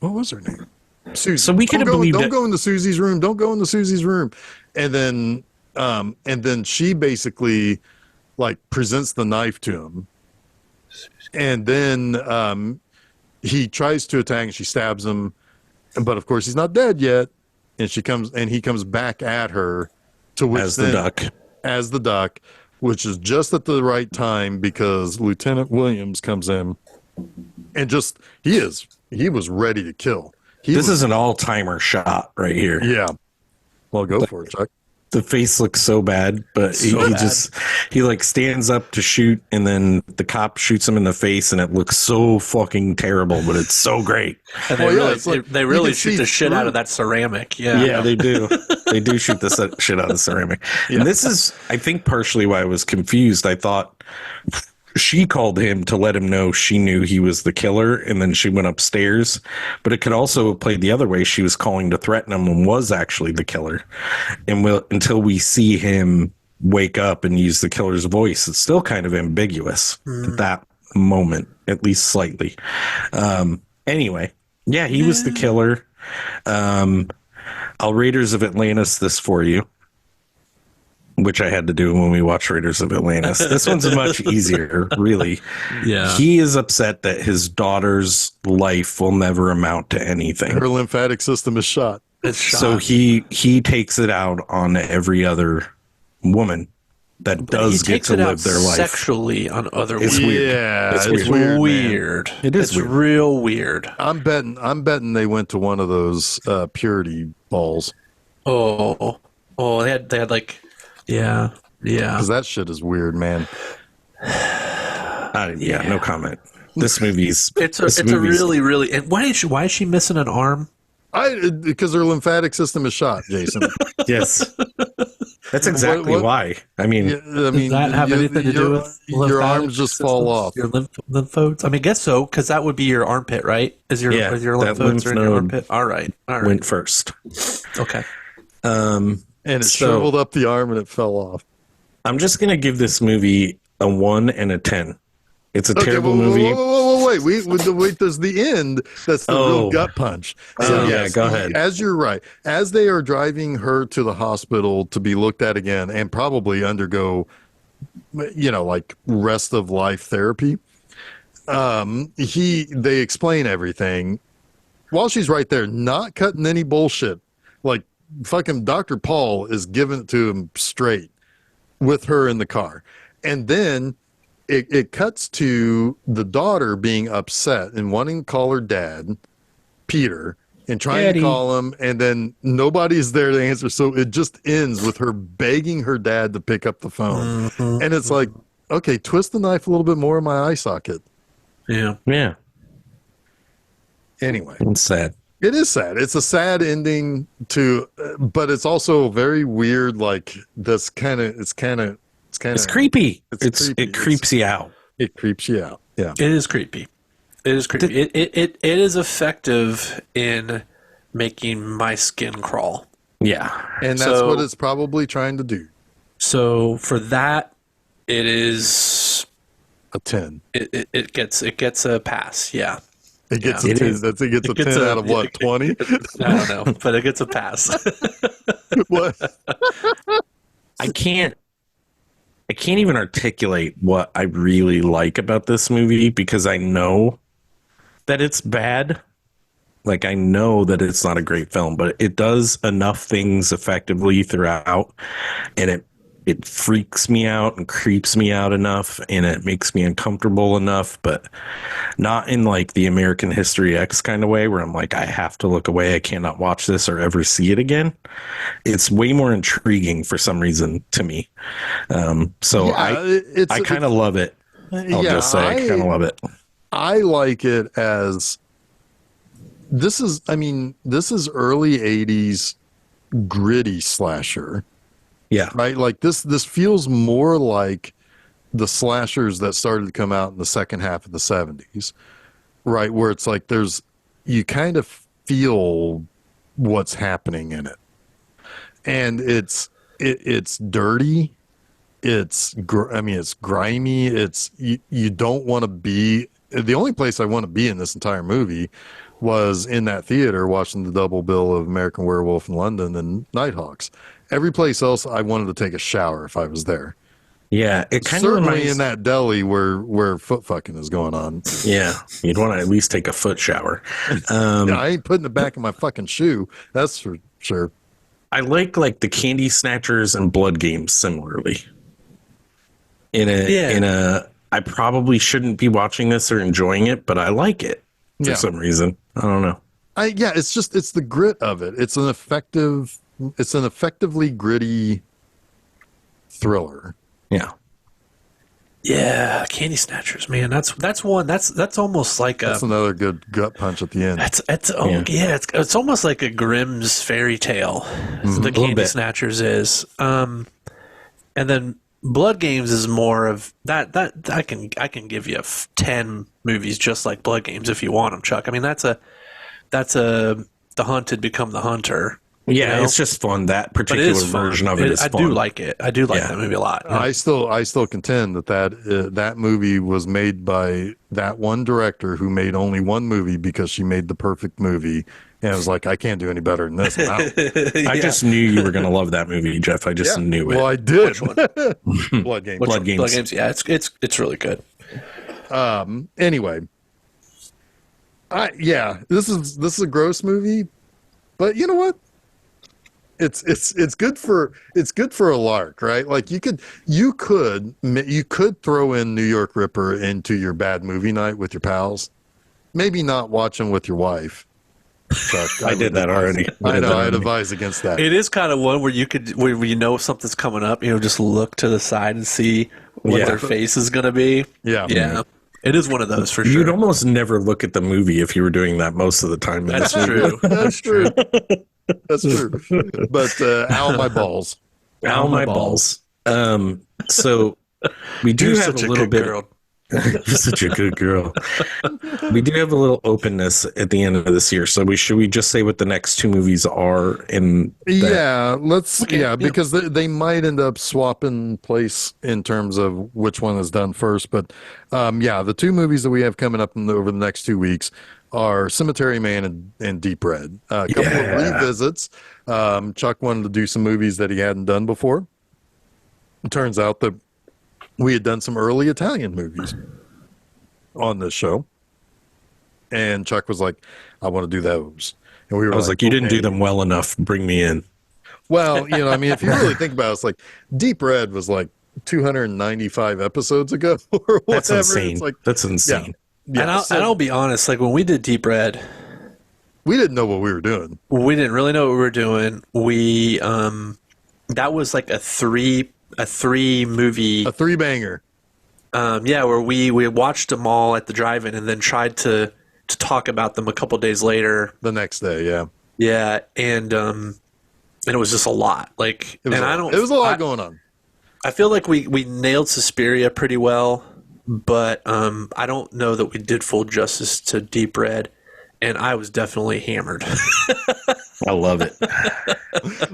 What was her name? Susie. So we could have believed Don't go into Susie's room. Don't go into Susie's room. And then she basically like presents the knife to him. And then he tries to attack and she stabs him, but of course he's not dead yet. And he comes back at her as the duck, which is just at the right time because Lieutenant Williams comes in and he was ready to kill. This is an all-timer shot right here. Yeah. Well, go for it, Chuck. The face looks so bad, but So he bad. just he like stands up to shoot, and then the cop shoots him in the face, and it looks so fucking terrible, but it's so great. And Well, they yeah, really, it's like they you really can shoot see the shit out through. of that ceramic. Yeah. Yeah, they do. They do shoot the shit out of ceramic. And this is, I think, partially why I was confused. I thought she called him to let him know she knew he was the killer, and then she went upstairs. But it could also have played the other way. She was calling to threaten him and was actually the killer. And until we see him wake up and use the killer's voice, it's still kind of ambiguous at that moment, at least slightly. Anyway, yeah, he was the killer. I'll Raiders of Atlantis this for you, which I had to do when we watched Raiders of Atlantis. This one's much easier, really. Yeah. He is upset that his daughter's life will never amount to anything. Her lymphatic system is shot. It's shot. So he takes it out on every other woman that does get to live their life. Sexually on other It's women. weird. Yeah, It's it's weird. weird. man. It is It's weird. real weird. I'm betting they went to one of those purity balls Oh, they had like, yeah. because that shit is weird, man. Yeah, no comment. This movie's It's a really. And why is she missing an arm? Because her lymphatic system is shot, Jason. yes. That's exactly What- why. I mean, Yeah, I mean, Does that have anything to do with your lymphatic arms just fall systems? off? Your lymphodes? I mean, I guess so, because that would be your armpit, right? Is your Yeah, your that lymphodes lymph are in your node armpit? All right. went first. Okay. And it So- shriveled up the arm and it fell off. I'm just gonna give this movie a 1 and a 10. It's a terrible movie. Wait, there's the end. That's the real gut punch. Yeah, go ahead. As you're right, as they are driving her to the hospital to be looked at again and probably undergo, like rest of life therapy, they explain everything while she's right there, not cutting any bullshit. Like fucking Dr. Paul is giving it to him straight with her in the car. And then it cuts to the daughter being upset and wanting to call her dad, Peter, and trying Daddy. to call him, and then nobody's there to answer. So it just ends with her begging her dad to pick up the phone. And it's like, okay, twist the knife a little bit more in my eye socket. Yeah. Yeah, Anyway, it's sad. it is sad. It's a sad ending but it's also very weird. Like it's Creepy. It's creepy. It creeps you out. It creeps you out. Yeah. It is creepy. It is effective in making my skin crawl. Yeah. And that's what it's probably trying to do. So for that, it is A 10. it gets a pass. Yeah. It gets Yeah. a 10. It It gets a 10 out of what, 20? I don't know, but it gets a pass. What? I can't even articulate what I really like about this movie because I know that it's bad. Like I know that it's not a great film, but it does enough things effectively throughout, and it freaks me out and creeps me out enough, and it makes me uncomfortable enough, but not in like the American History X kind of way where I'm like, I have to look away. I cannot watch this or ever see it again. It's way more intriguing for some reason to me. So Yeah, I kind of love it. I'll just say I kind of love it. I like it as this is early 80s gritty slasher. Yeah. Right? Like this feels more like the slashers that started to come out in the second half of the 70s. Right? Where it's like you kind of feel what's happening in it. And it's dirty. It's grimy. You don't want to be. The only place I want to be in this entire movie was in that theater watching the double bill of American Werewolf in London and Nighthawks. Every place else, I wanted to take a shower if I was there. Yeah, it kind of Certainly reminds in that deli where foot fucking is going on. Yeah, you'd want to at least take a foot shower. Yeah, I ain't putting it back in my fucking shoe. That's for sure. I like the Candy Snatchers and Blood Games similarly. I probably shouldn't be watching this or enjoying it, but I like it for some reason. I don't know. It's the grit of it. It's an effective an effectively gritty thriller. Yeah. Yeah, Candy Snatchers, man. That's one. That's almost like That's another good gut punch at the end. It's almost like a Grimm's fairy tale. The Candy Snatchers is, and then Blood Games is more of that. I can give you 10 movies just like Blood Games if you want them, Chuck. I mean, that's a The Hunted Become the Hunter. Yeah, it's just fun. That particular version of it is fun. I do like it. I do like that movie a lot. Yeah. I still contend that movie was made by that one director who made only one movie because she made the perfect movie. And I was like, I can't do any better than this. I just knew you were going to love that movie, Jeff. I just knew it. Well, I did. Which one? Blood Games. Blood Games. Yeah, it's really good. Anyway, this is a gross movie, but you know what? It's good for a lark, right? Like you could throw in New York Ripper into your bad movie night with your pals. Maybe not watching with your wife. Chuck, I did that already. I know. I'd advise against that. It is kind of one where where you know something's coming up, just look to the side and see what their face is going to be. Yeah. Yeah. It is one of those for sure. You'd almost never look at the movie if you were doing that most of the time. That's true. That's true. That's true. But ow my balls. Ow my balls. So we do have a little bit. Girl. You're such a good girl. We do have a little openness at the end of this year. So should we just say what the next two movies are? Because they might end up swapping place in terms of which one is done first. But the two movies that we have coming up over the next 2 weeks are Cemetery Man and Deep Red. A couple of revisits. Chuck wanted to do some movies that he hadn't done before. It turns out that we had done some early Italian movies on this show. And Chuck was like, I want to do those. And we were you didn't do them well enough. Bring me in. Well, if you really think about it, it's like Deep Red was like 295 episodes ago or whatever. That's insane. It's like, that's insane. Yeah. And I'll be honest, like when we did Deep Red, we didn't know what we were doing. We didn't really know what we were doing. We that was like a three movie, a 3-banger. Where we watched them all at the drive-in and then tried to talk about them a couple days later. The next day, yeah. Yeah, and it was just a lot. Like, it was a lot going on. I feel like we nailed Suspiria pretty well, but I don't know that we did full justice to Deep Red, and I was definitely hammered. I love it.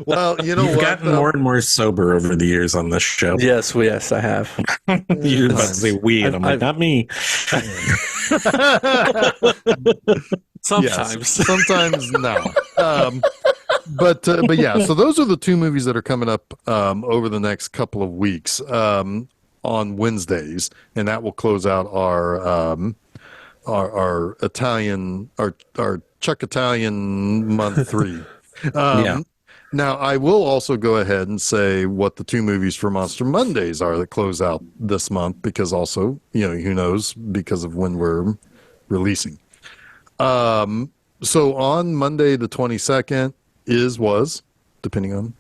Well, You've gotten more and more sober over the years on this show. Yes, I have. You're about to say we, and I'm like, not me. Sometimes. Yes, sometimes no. But yeah, so those are the two movies that are coming up over the next couple of weeks on Wednesdays, and that will close out our Italian, our Chuck Italian month 3. Now, I will also go ahead and say what the two movies for Monster Mondays are that close out this month, because also, who knows, because of when we're releasing. So on Monday the 22nd was, depending on,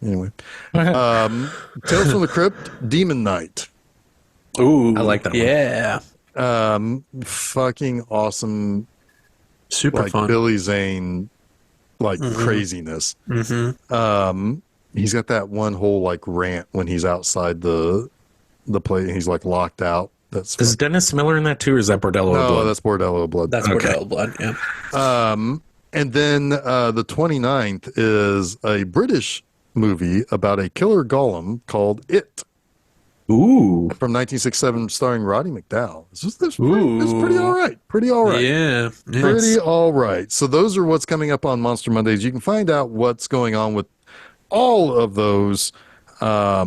anyway, Tales from the Crypt, Demon Knight. Ooh, I like that one. Yeah. Fucking awesome. Super fun. Billy Zane, craziness. Mm-hmm. He's got that one whole rant when he's outside the play and he's locked out. Is Dennis Miller in that too, or is that Bordello Blood? No, that's Bordello Blood. That's Bordello Blood, yeah. And then the 29th is a British movie about a killer golem called It. Ooh. From 1967, starring Roddy McDowall. It's pretty all right. Pretty all right. Yeah. Pretty all right. So those are what's coming up on Monster Mondays. You can find out what's going on with all of those by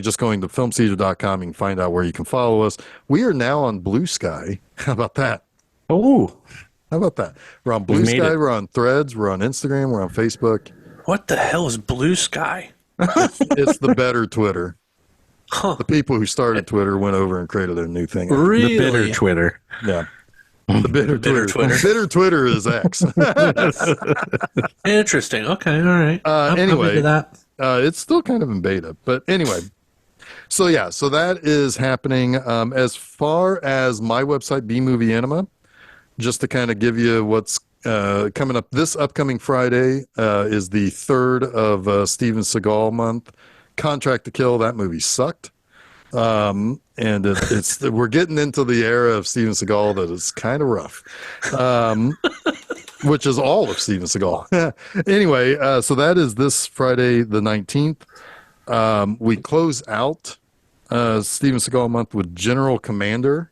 just going to filmseizure.com. You can find out where you can follow us. We are now on Blue Sky. How about that? Oh. How about that? We're on Blue Sky. We're on Threads. We're on Instagram. We're on Facebook. What the hell is Blue Sky? It's the better Twitter. Huh. The people who started Twitter went over and created a new thing. Really? The bitter Twitter. Yeah. The bitter Bitter Twitter. Twitter. Bitter Twitter is X. Interesting. Okay, all right. I'm Anyway, into that. it's still kind of in beta, but anyway. So yeah, so that is happening. As far as my website, B Movie Enema, just to kind of give you what's coming up this upcoming Friday is the 3rd of Steven Seagal month. Contract to Kill. That movie sucked. And it's we're getting into the era of Steven Seagal that is kind of rough, which is all of Steven Seagal. Anyway, so that is this Friday the 19th. We close out Steven Seagal month with General Commander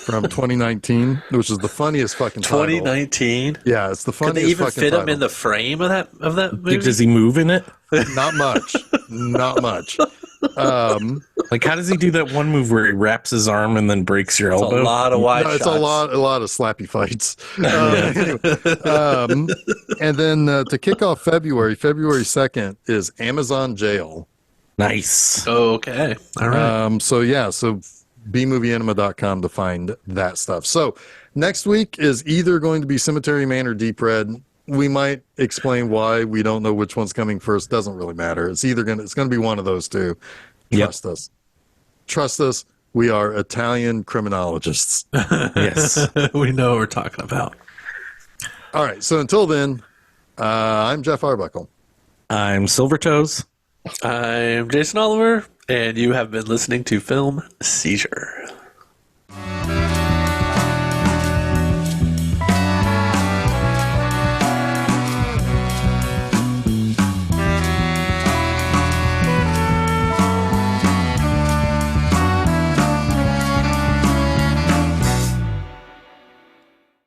from 2019, which is the funniest fucking title. 2019. Yeah, it's the Could funniest they even fucking fit him title. in the frame of that movie? Does he move in it? Not much. Not much. Like, how does he do that one move where he wraps his arm and then breaks your It's a elbow? lot of wide No, it's shots. a lot of slappy fights. Anyway, and then to kick off February 2nd is Amazon Jail. Nice. Okay. All right. So bmovieenema.com to find that stuff. So next week is either going to be Cemetery Man or Deep Red. We might explain why. We don't know which one's coming first. Doesn't really matter. It's going to be one of those two. Trust us. Trust us. We are Italian criminologists. Yes. We know what we're talking about. All right. So until then, I'm Jeff Arbuckle. I'm Silvertoes. I'm Jason Oliver, and you have been listening to Film Seizure.